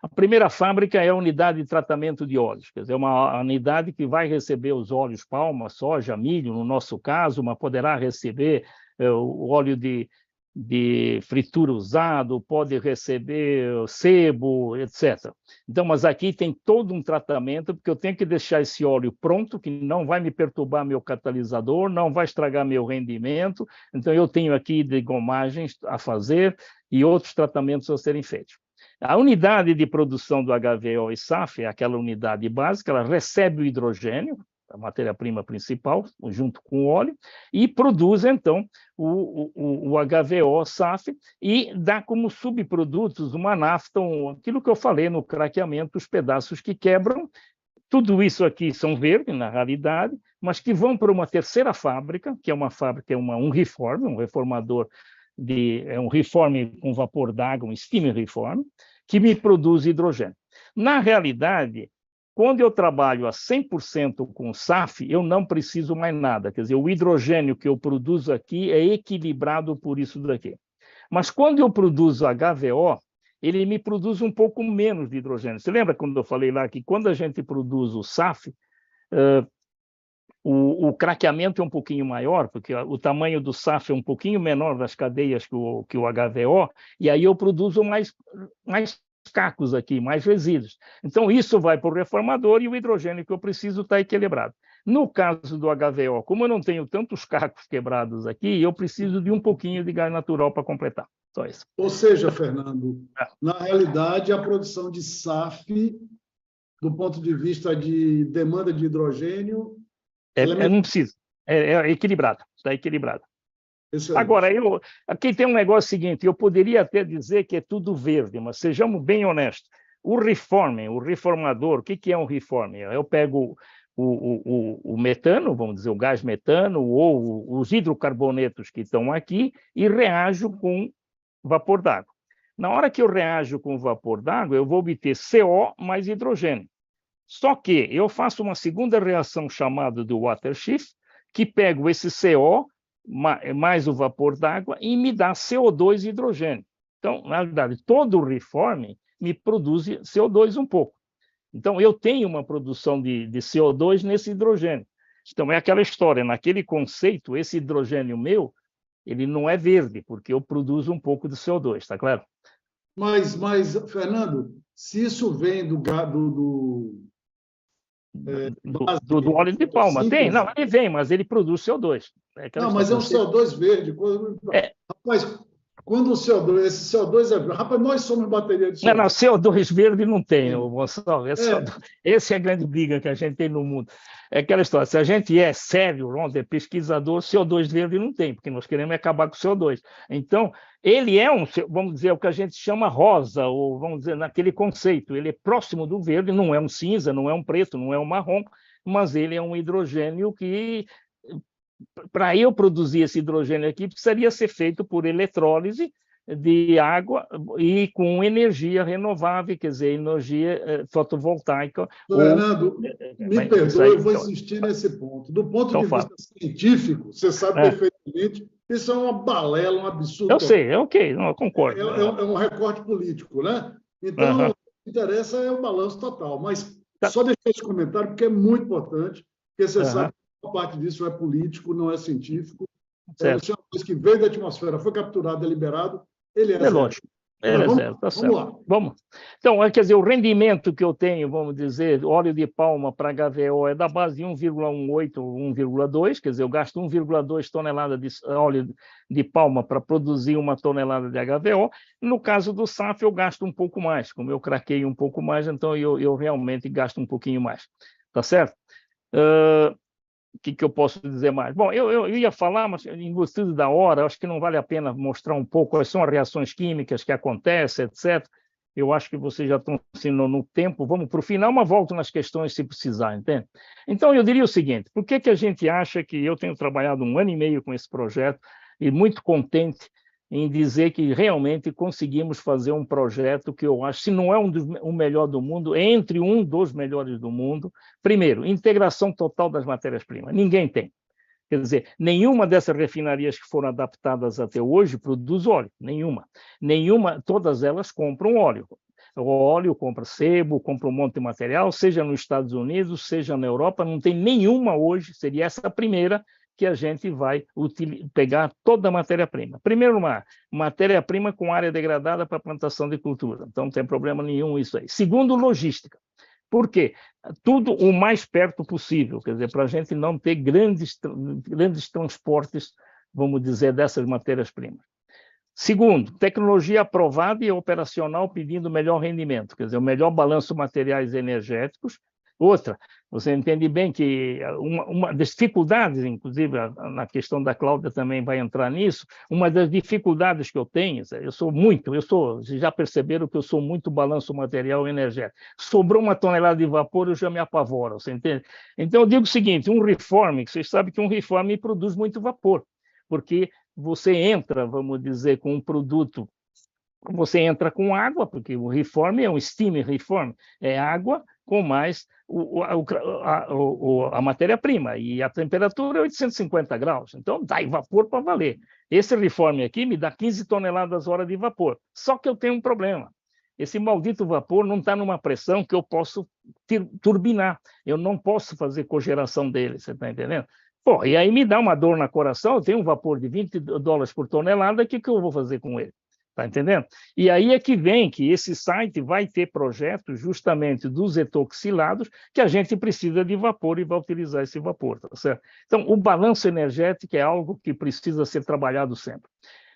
A primeira fábrica é a unidade de tratamento de óleos, quer dizer, uma unidade que vai receber os óleos palma, soja, milho, no nosso caso, mas poderá receber o óleo de fritura usado, pode receber sebo, etc. Então, mas aqui tem todo um tratamento, porque eu tenho que deixar esse óleo pronto, que não vai me perturbar meu catalisador, não vai estragar meu rendimento. Então, eu tenho aqui degomagens a fazer e outros tratamentos a serem feitos. A unidade de produção do HVO e SAF, é aquela unidade básica, ela recebe o hidrogênio, a matéria-prima principal, junto com o óleo, e produz, então, o HVO SAF e dá como subprodutos uma nafta, aquilo que eu falei no craqueamento, os pedaços que quebram. Tudo isso aqui são verdes, na realidade, mas que vão para uma terceira fábrica, que é uma fábrica, um reform, um reformador, um reform com vapor d'água, um steam reform, que me produz hidrogênio. Na realidade, quando eu trabalho a 100% com SAF, eu não preciso mais nada. Quer dizer, o hidrogênio que eu produzo aqui é equilibrado por isso daqui. Mas quando eu produzo HVO, ele me produz um pouco menos de hidrogênio. Você lembra quando eu falei lá que quando a gente produz o SAF, o craqueamento é um pouquinho maior, porque o tamanho do SAF é um pouquinho menor das cadeias que o HVO, e aí eu produzo mais cacos aqui, mais resíduos. Então, isso vai para o reformador e o hidrogênio que eu preciso está equilibrado. No caso do HVO, como eu não tenho tantos cacos quebrados aqui, eu preciso de um pouquinho de gás natural para completar. Só isso. Ou seja, Fernando, na realidade, a produção de SAF, do ponto de vista de demanda de hidrogênio... não precisa. É equilibrado. Está equilibrado. Excelente. Agora, aqui tem um negócio seguinte, eu poderia até dizer que é tudo verde, mas sejamos bem honestos. O reformador, o que é um reformer? Eu pego o metano, vamos dizer, o gás metano, ou os hidrocarbonetos que estão aqui, e reajo com vapor d'água. Na hora que eu reajo com vapor d'água, eu vou obter CO mais hidrogênio. Só que eu faço uma segunda reação chamada de water shift, que pego esse CO mais o vapor d'água e me dá CO2 e hidrogênio. Então, na verdade, todo o reforming me produz CO2 um pouco. Então, eu tenho uma produção de CO2 nesse hidrogênio. Então, é aquela história, naquele conceito, esse hidrogênio meu, ele não é verde, porque eu produzo um pouco de CO2, está claro? Mas, Fernando, se isso vem do óleo de palma. Tem, não, ele vem, mas ele produz CO2. Não, mas é um CO2 verde. Rapaz, quando o CO2, esse CO2 é... Rapaz, nós somos bateria de CO2. Não, CO2 verde não tem, Gonçalo. Esse é a grande briga que a gente tem no mundo. É aquela história, se a gente é sério, é pesquisador, CO2 verde não tem, porque nós queremos acabar com o CO2. Então, ele é vamos dizer, o que a gente chama rosa, ou vamos dizer, naquele conceito, ele é próximo do verde, não é um cinza, não é um preto, não é um marrom, mas ele é um hidrogênio que, para eu produzir esse hidrogênio aqui, precisaria ser feito por eletrólise de água e com energia renovável, quer dizer, energia fotovoltaica. Fernando, me perdoe, eu vou insistir nesse ponto. Do ponto de vista científico, você sabe perfeitamente, isso é uma balela, um absurdo. Eu sei, é ok, não, eu concordo. É um recorte político, né? Então, o que interessa é o balanço total. Mas só deixar esse comentário, porque é muito importante, porque você sabe que uma parte disso é político, não é científico. É uma coisa que veio da atmosfera, foi capturado, é liberado, ele é lógico. Tá certo. Vamos lá. Vamos. Então, quer dizer, o rendimento que eu tenho, vamos dizer, óleo de palma para HVO é da base de 1,18 ou 1,2, quer dizer, eu gasto 1,2 toneladas de óleo de palma para produzir 1 tonelada de HVO. No caso do SAF, eu gasto um pouco mais, como eu craqueio um pouco mais, então eu realmente gasto um pouquinho mais. Tá certo? O que eu posso dizer mais? Bom, eu ia falar, mas em virtude da hora, acho que não vale a pena mostrar um pouco quais são as reações químicas que acontecem, etc. Eu acho que vocês já estão ensinando no tempo. Vamos para o final, mas volto nas questões se precisar, entende? Então, eu diria o seguinte, por que a gente acha que eu tenho trabalhado 1 ano e meio com esse projeto e muito contente em dizer que realmente conseguimos fazer um projeto que eu acho, se não é o melhor do mundo, entre um dos melhores do mundo. Primeiro, integração total das matérias-primas. Ninguém tem. Quer dizer, nenhuma dessas refinarias que foram adaptadas até hoje produz óleo. Nenhuma, todas elas compram óleo. O óleo compra sebo, compra um monte de material, seja nos Estados Unidos, seja na Europa, não tem nenhuma hoje, seria essa a primeira, que a gente vai pegar toda a matéria-prima. Primeiro, matéria-prima com área degradada para plantação de cultura. Então, não tem problema nenhum isso aí. Segundo, logística. Por quê? Tudo o mais perto possível, quer dizer, para a gente não ter grandes transportes, vamos dizer, dessas matérias-primas. Segundo, tecnologia aprovada e operacional pedindo melhor rendimento, quer dizer, o melhor balanço materiais energéticos. Outra, você entende bem que uma das dificuldades, inclusive na questão da Cláudia também vai entrar nisso, uma das dificuldades que eu tenho, vocês já perceberam que eu sou muito balanço material energético. Sobrou 1 tonelada de vapor, eu já me apavoro, você entende? Então eu digo o seguinte, um reform, vocês sabem que um reform produz muito vapor, porque você entra, vamos dizer, com um produto, você entra com água, porque o reform é um steam reform, é água com mais a matéria-prima, e a temperatura é 850 graus, então dá vapor para valer. Esse reform aqui me dá 15 toneladas hora de vapor, só que eu tenho um problema. Esse maldito vapor não está numa pressão que eu posso turbinar, eu não posso fazer cogeração dele, você está entendendo? Pô, e aí me dá uma dor no coração, eu tenho um vapor de $20 por tonelada, o que eu vou fazer com ele? Está entendendo? E aí é que vem que esse site vai ter projetos justamente dos etoxilados que a gente precisa de vapor e vai utilizar esse vapor, tá certo? Então, o balanço energético é algo que precisa ser trabalhado sempre.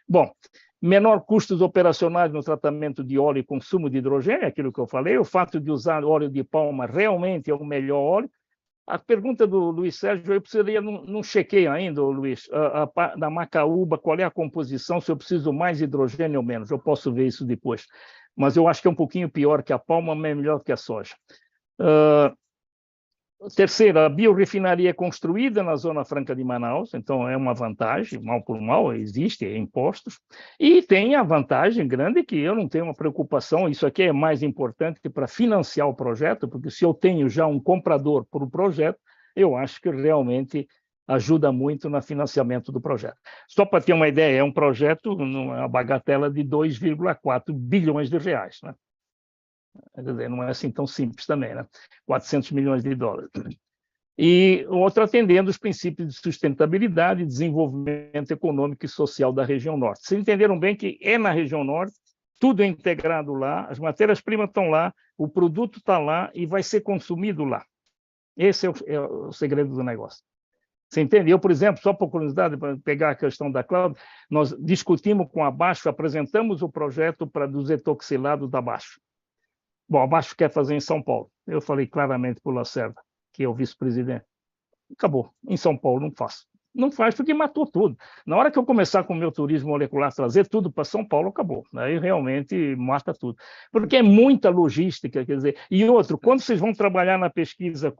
Bom, menor custos operacionais no tratamento de óleo e consumo de hidrogênio, aquilo que eu falei, o fato de usar óleo de palma realmente é o melhor óleo. A pergunta do Luiz Sérgio, eu precisaria, não chequei ainda, Luiz, da macaúba, qual é a composição, se eu preciso mais hidrogênio ou menos, eu posso ver isso depois. Mas eu acho que é um pouquinho pior que a palma, mas é melhor que a soja. Terceira, a biorefinaria é construída na Zona Franca de Manaus, então é uma vantagem, mal por mal, existe, é impostos. E tem a vantagem grande que eu não tenho uma preocupação, isso aqui é mais importante para financiar o projeto, porque se eu tenho já um comprador para o projeto, eu acho que realmente ajuda muito no financiamento do projeto. Só para ter uma ideia, é um projeto, uma bagatela de 2,4 bilhões de reais, né? Quer dizer, não é assim tão simples também, né? 400 milhões de dólares. E outro atendendo os princípios de sustentabilidade e desenvolvimento econômico e social da região norte. Vocês entenderam bem que é na região norte, tudo é integrado lá, as matérias-primas estão lá, o produto está lá e vai ser consumido lá. Esse é o segredo do negócio. Você entende? Eu, por exemplo, só por curiosidade, para pegar a questão da cloud, nós discutimos com a Basf, apresentamos o projeto dos etoxilados da Basf. Bom, a Basf quer fazer em São Paulo. Eu falei claramente para o Lacerda, que é o vice-presidente. Acabou. Em São Paulo não faço. Não faz porque matou tudo. Na hora que eu começar com o meu turismo molecular, trazer tudo para São Paulo, acabou. Aí realmente mata tudo. Porque é muita logística, quer dizer. E outro, quando vocês vão trabalhar na pesquisa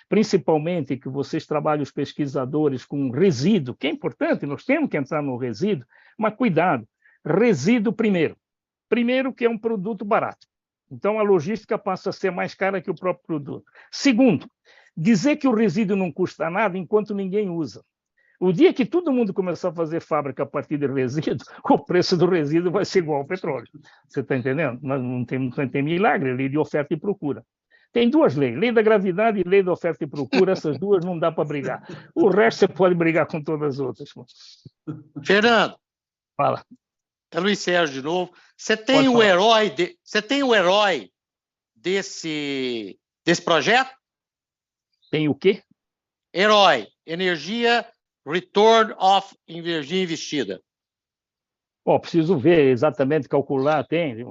principalmente que vocês trabalham, os pesquisadores, com resíduo, que é importante, nós temos que entrar no resíduo, mas cuidado, resíduo primeiro. Primeiro que é um produto barato. Então a logística passa a ser mais cara que o próprio produto. Segundo, dizer que o resíduo não custa nada enquanto ninguém usa. O dia que todo mundo começar a fazer fábrica a partir de resíduo, o preço do resíduo vai ser igual ao petróleo. Você está entendendo? Não tem milagre, lei de oferta e procura. Tem duas leis, lei da gravidade e lei da oferta e procura, essas duas não dá para brigar. O resto você pode brigar com todas as outras. Fernando. Fala. É Luiz Sérgio de novo. Você tem o herói desse projeto? Tem o quê? Herói, energia, return of energia investida. Bom, preciso ver exatamente, calcular, tem.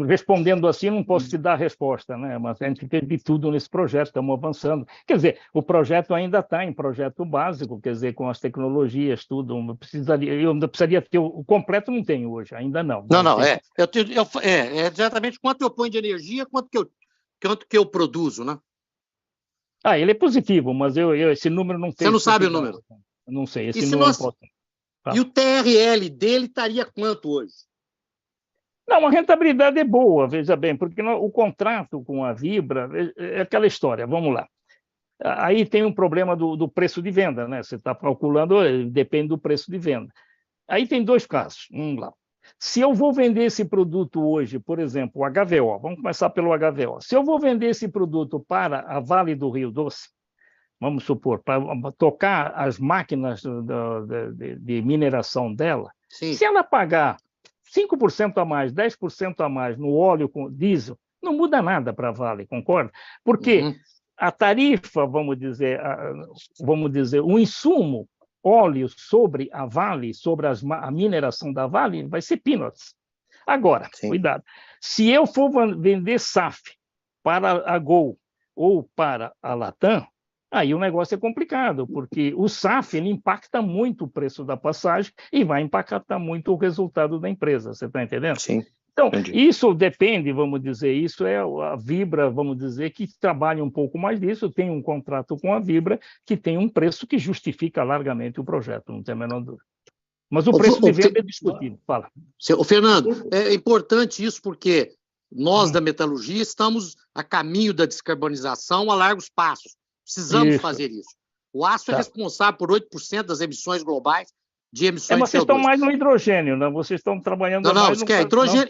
Respondendo assim, não posso te dar a resposta, né? Mas a gente fez de tudo nesse projeto, estamos avançando. Quer dizer, o projeto ainda está em projeto básico, quer dizer, com as tecnologias, tudo. Eu precisaria ter, o completo não tenho hoje, ainda não. É exatamente quanto eu ponho de energia, quanto que eu produzo, né? Ele é positivo, mas esse número não tem. Você não sabe o número? Não sei, esse número não posso. E o TRL dele estaria quanto hoje? Não, a rentabilidade é boa, veja bem, porque o contrato com a Vibra é aquela história, vamos lá. Aí tem um problema do preço de venda, né? Você está calculando, depende do preço de venda. Aí tem dois casos, vamos lá. Se eu vou vender esse produto hoje, por exemplo, o HVO, vamos começar pelo HVO. Se eu vou vender esse produto para a Vale do Rio Doce, vamos supor, para tocar as máquinas de mineração dela, sim, se ela pagar 5% a mais, 10% a mais no óleo com diesel, não muda nada para a Vale, concorda? Porque a tarifa, vamos dizer, o insumo óleo sobre a Vale, sobre a mineração da Vale, vai ser peanuts. Agora, sim, cuidado, se eu for vender SAF para a Gol ou para a Latam, aí o negócio é complicado, porque o SAF ele impacta muito o preço da passagem e vai impactar muito o resultado da empresa, você está entendendo? Sim. Então, entendi. Isso depende, vamos dizer, isso é a Vibra, vamos dizer, que trabalha um pouco mais disso, tem um contrato com a Vibra que tem um preço que justifica largamente o projeto, não tem a menor dúvida. Mas o preço de venda é discutível. Fala. Fernando, é importante isso porque nós da metalurgia estamos a caminho da descarbonização a largos passos. Precisamos fazer isso. O aço é responsável por 8% das emissões globais de emissões de CO2. Vocês estão mais no hidrogênio, né? Vocês estão trabalhando mais no...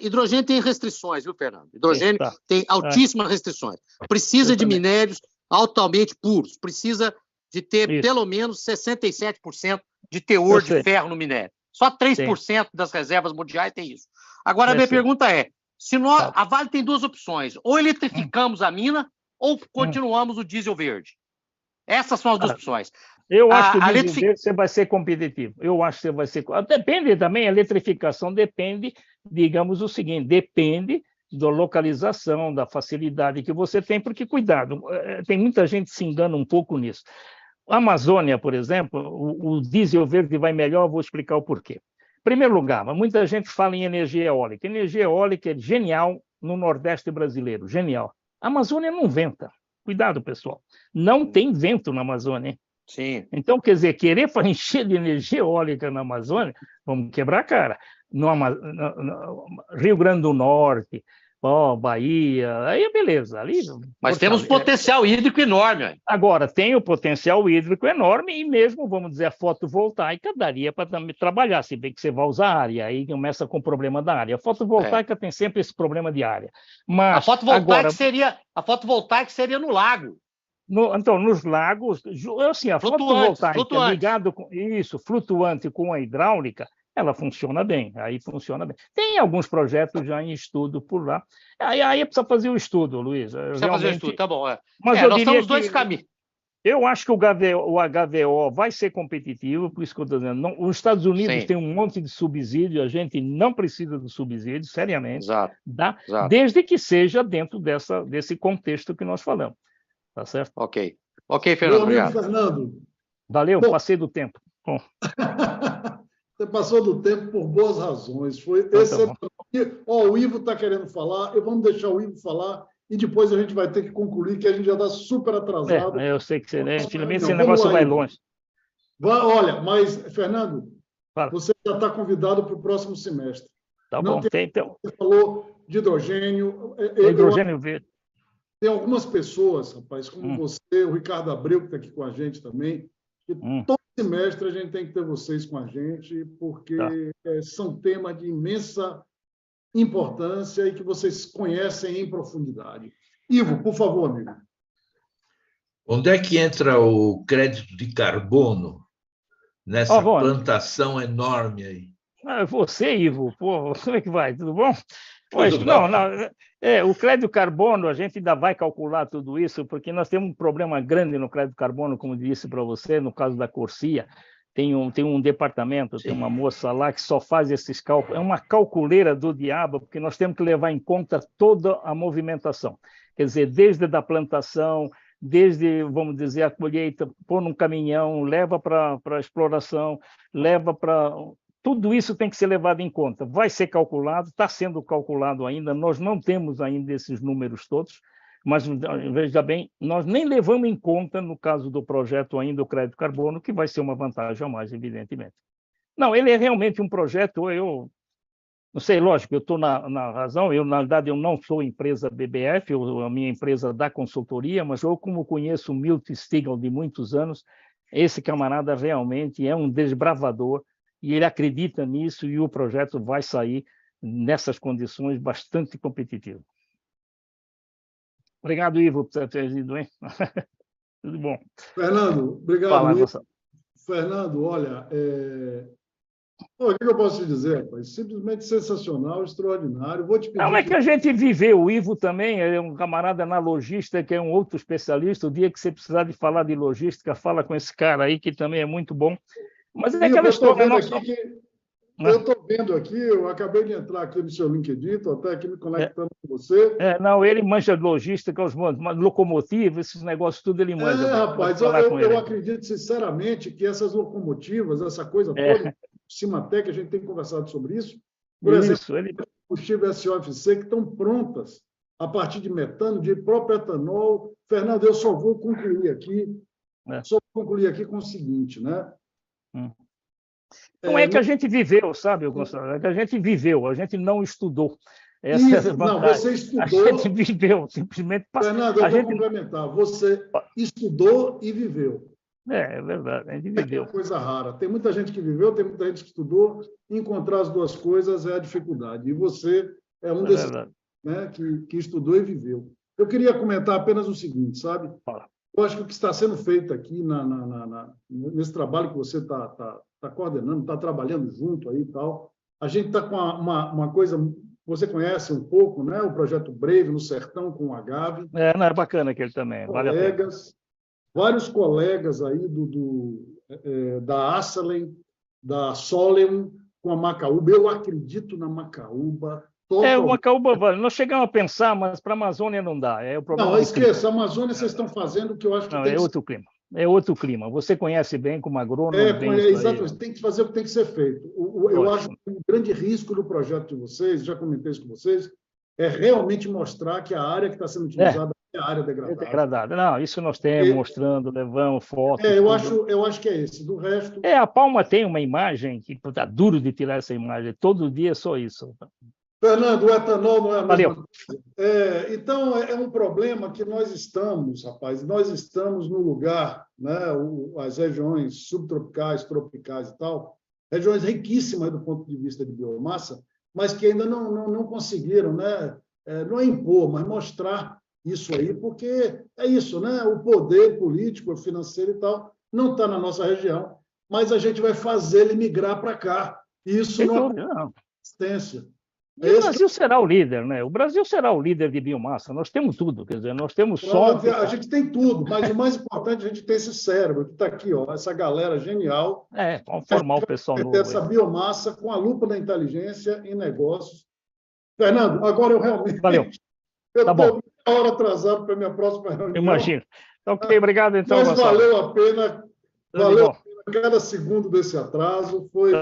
Hidrogênio tem restrições, viu, Fernando? Hidrogênio tem altíssimas restrições. Precisa de minérios altamente puros. Precisa de ter pelo menos 67% de teor de ferro no minério. Só 3% das reservas mundiais tem isso. Agora, a minha pergunta é, a Vale tem duas opções. Ou eletrificamos a mina, ou continuamos o diesel verde. Essas são as duas opções. Eu acho que o diesel verde você vai ser competitivo. Eu acho que você vai ser... Depende também, a eletrificação depende, digamos o seguinte, depende da localização, da facilidade que você tem, porque, cuidado, tem muita gente que se engana um pouco nisso. A Amazônia, por exemplo, o diesel verde vai melhor, vou explicar o porquê. Em primeiro lugar, muita gente fala em energia eólica. Energia eólica é genial no Nordeste brasileiro, genial. A Amazônia não venta. Cuidado, pessoal. Não tem vento na Amazônia. Hein? Sim. Então, quer dizer, querer encher de energia eólica na Amazônia, vamos quebrar a cara. No Rio Grande do Norte, Bahia, aí é beleza. Ali, mas temos potencial hídrico enorme. Aí. Agora, tem o potencial hídrico enorme e mesmo, vamos dizer, a fotovoltaica daria para trabalhar, se bem que você vai usar área, aí começa com o problema da área. A fotovoltaica tem sempre esse problema de área. Mas, a fotovoltaica seria no lago. Então, nos lagos, assim, a fotovoltaica ligada com isso, flutuante com a hidráulica, ela funciona bem, aí funciona bem. Tem alguns projetos já em estudo por lá. Aí precisa fazer o estudo, Luiz. Precisa fazer o estudo, tá bom. Mas nós estamos dois caminhos. Eu acho que o HVO vai ser competitivo, por isso que eu estou dizendo. Não, os Estados Unidos têm um monte de subsídio, a gente não precisa do subsídio, seriamente, Exato. Desde que seja dentro desse contexto que nós falamos. Tá certo? Ok, Fernando, obrigado. Fernando. Valeu, passei do tempo. Bom. Você passou do tempo por boas razões. Foi excelente. O Ivo está querendo falar, vamos deixar o Ivo falar e depois a gente vai ter que concluir, que a gente já está super atrasado. Eu sei que infelizmente esse negócio vai longe. Olha, mas, Fernando, você já está convidado para o próximo semestre. Tá bom, então. Você falou de hidrogênio. Hidrogênio verde. Tem algumas pessoas, rapaz, como você, o Ricardo Abreu, que está aqui com a gente também, que todo semestre a gente tem que ter vocês com a gente, porque são temas de imensa importância e que vocês conhecem em profundidade. Ivo, por favor, amigo. Onde é que entra o crédito de carbono nessa plantação enorme aí? Você, Ivo, como é que vai? Tudo bom? Pois, não, o crédito carbono, a gente ainda vai calcular tudo isso, porque nós temos um problema grande no crédito carbono, como disse para você, no caso da Corsia. Tem um departamento, tem uma moça lá que só faz esses cálculos. É uma calculeira do diabo, porque nós temos que levar em conta toda a movimentação. Quer dizer, desde a plantação, desde, vamos dizer, a colheita, pôr num caminhão, leva para a exploração, leva para... Tudo isso tem que ser levado em conta. Vai ser calculado, está sendo calculado ainda, nós não temos ainda esses números todos, mas, veja bem, nós nem levamos em conta, no caso do projeto ainda, o crédito carbono, que vai ser uma vantagem a mais, evidentemente. Não, ele é realmente um projeto, eu não sei, lógico, eu estou na razão, na verdade, eu não sou empresa BBF, a minha empresa da consultoria, mas eu, como conheço o Milt Stigl de muitos anos, esse camarada realmente é um desbravador, e ele acredita nisso, e o projeto vai sair nessas condições bastante competitivo. Obrigado, Ivo, por ter ido, hein? Tudo bom. Fernando, obrigado. Fernando, olha, o que eu posso te dizer, rapaz? Simplesmente sensacional, extraordinário. Vou te pedir... Não, é que a gente viveu, o Ivo também é um camarada na logística, que é um outro especialista. O dia que você precisar de falar de logística, fala com esse cara aí, que também é muito bom. Mas é aquela história... Eu estou vendo aqui, eu acabei de entrar aqui no seu LinkedIn, estou até aqui me conectando com você. Não, ele manja de logística, os locomotivas, esses negócios, tudo ele manja. Rapaz, eu acredito sinceramente que essas locomotivas, essa coisa toda, Cimatec, a gente tem conversado sobre isso, por exemplo, o combustível SOFC, que estão prontas a partir de metano, de próprio etanol. Fernando, eu só vou concluir aqui, com o seguinte, né? Não é que a gente viveu, sabe, Gonçalo? É que a gente viveu, a gente não estudou. Essa é a não, você estudou. A gente viveu, simplesmente. Fernando, eu vou complementar. Você estudou e viveu. É verdade, a gente viveu. É uma coisa rara. Tem muita gente que viveu, tem muita gente que estudou. Encontrar as duas coisas é a dificuldade. E você é um desses, né, que estudou e viveu. Eu queria comentar apenas o seguinte, sabe? Eu acho que o que está sendo feito aqui nesse trabalho que você está coordenando, está trabalhando junto aí e tal, a gente está com uma coisa, você conhece um pouco, né? O projeto Brave no Sertão com o Agave. Não, é bacana aquele também. Vários colegas aí da Assalen, da Solem, com a Macaúba. Eu acredito na Macaúba. O Macaúba, nós chegamos a pensar, mas para a Amazônia não dá. O problema não, esqueça, a Amazônia vocês estão fazendo o que eu acho que não, outro clima. É outro clima. Você conhece bem como agrônomo. Exatamente. Tem que fazer o que tem que ser feito. Eu acho que o grande risco do projeto de vocês, já comentei isso com vocês, é realmente mostrar que a área que está sendo utilizada é a área degradada. Não, isso nós temos mostrando, levamos fotos. Eu acho que é esse. Do resto... A Palma tem uma imagem que está duro de tirar essa imagem. Todo dia é só isso. Fernando, o etanol não é a mesma coisa. Então, é um problema que nós estamos no lugar, né, as regiões subtropicais, tropicais e tal, regiões riquíssimas do ponto de vista de biomassa, mas que ainda não conseguiram, né, não é impor, mas mostrar isso aí, porque é isso, né, o poder político, financeiro e tal, não está na nossa região, mas a gente vai fazer ele migrar para cá. E isso não é consistência. E o Brasil será o líder, né? O Brasil será o líder de biomassa. Nós temos tudo, quer dizer, nós temos sol. A gente tem tudo, mas o mais importante é a gente ter esse cérebro que está aqui, ó, essa galera genial. Vamos formar o pessoal novo. Essa biomassa com a lupa da inteligência em negócios. Fernando, agora eu realmente. Valeu. Eu estou uma hora atrasado para a minha próxima reunião. Imagino. Ok, obrigado então. Mas valeu a pena. Valeu a pena cada segundo desse atraso. Foi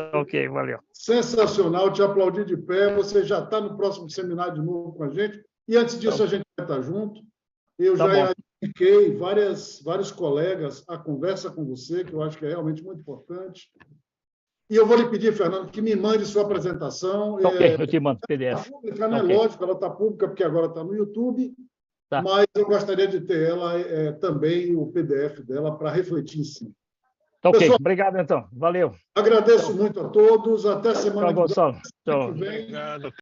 valeu. Sensacional. Te aplaudi de pé. Você já está no próximo seminário de novo com a gente. E antes disso, a gente vai estar junto. Eu já indiquei vários colegas a conversa com você, que eu acho que é realmente muito importante. E eu vou lhe pedir, Fernando, que me mande sua apresentação. Ok, eu te mando PDF. Está pública, né? Lógico, ela está pública porque agora está no YouTube, mas eu gostaria de ter ela também, o PDF dela, para refletir em cima. Ok, pessoal, obrigado então. Valeu. Agradeço muito a todos. Até semana que vem. Gonçalo. Obrigado.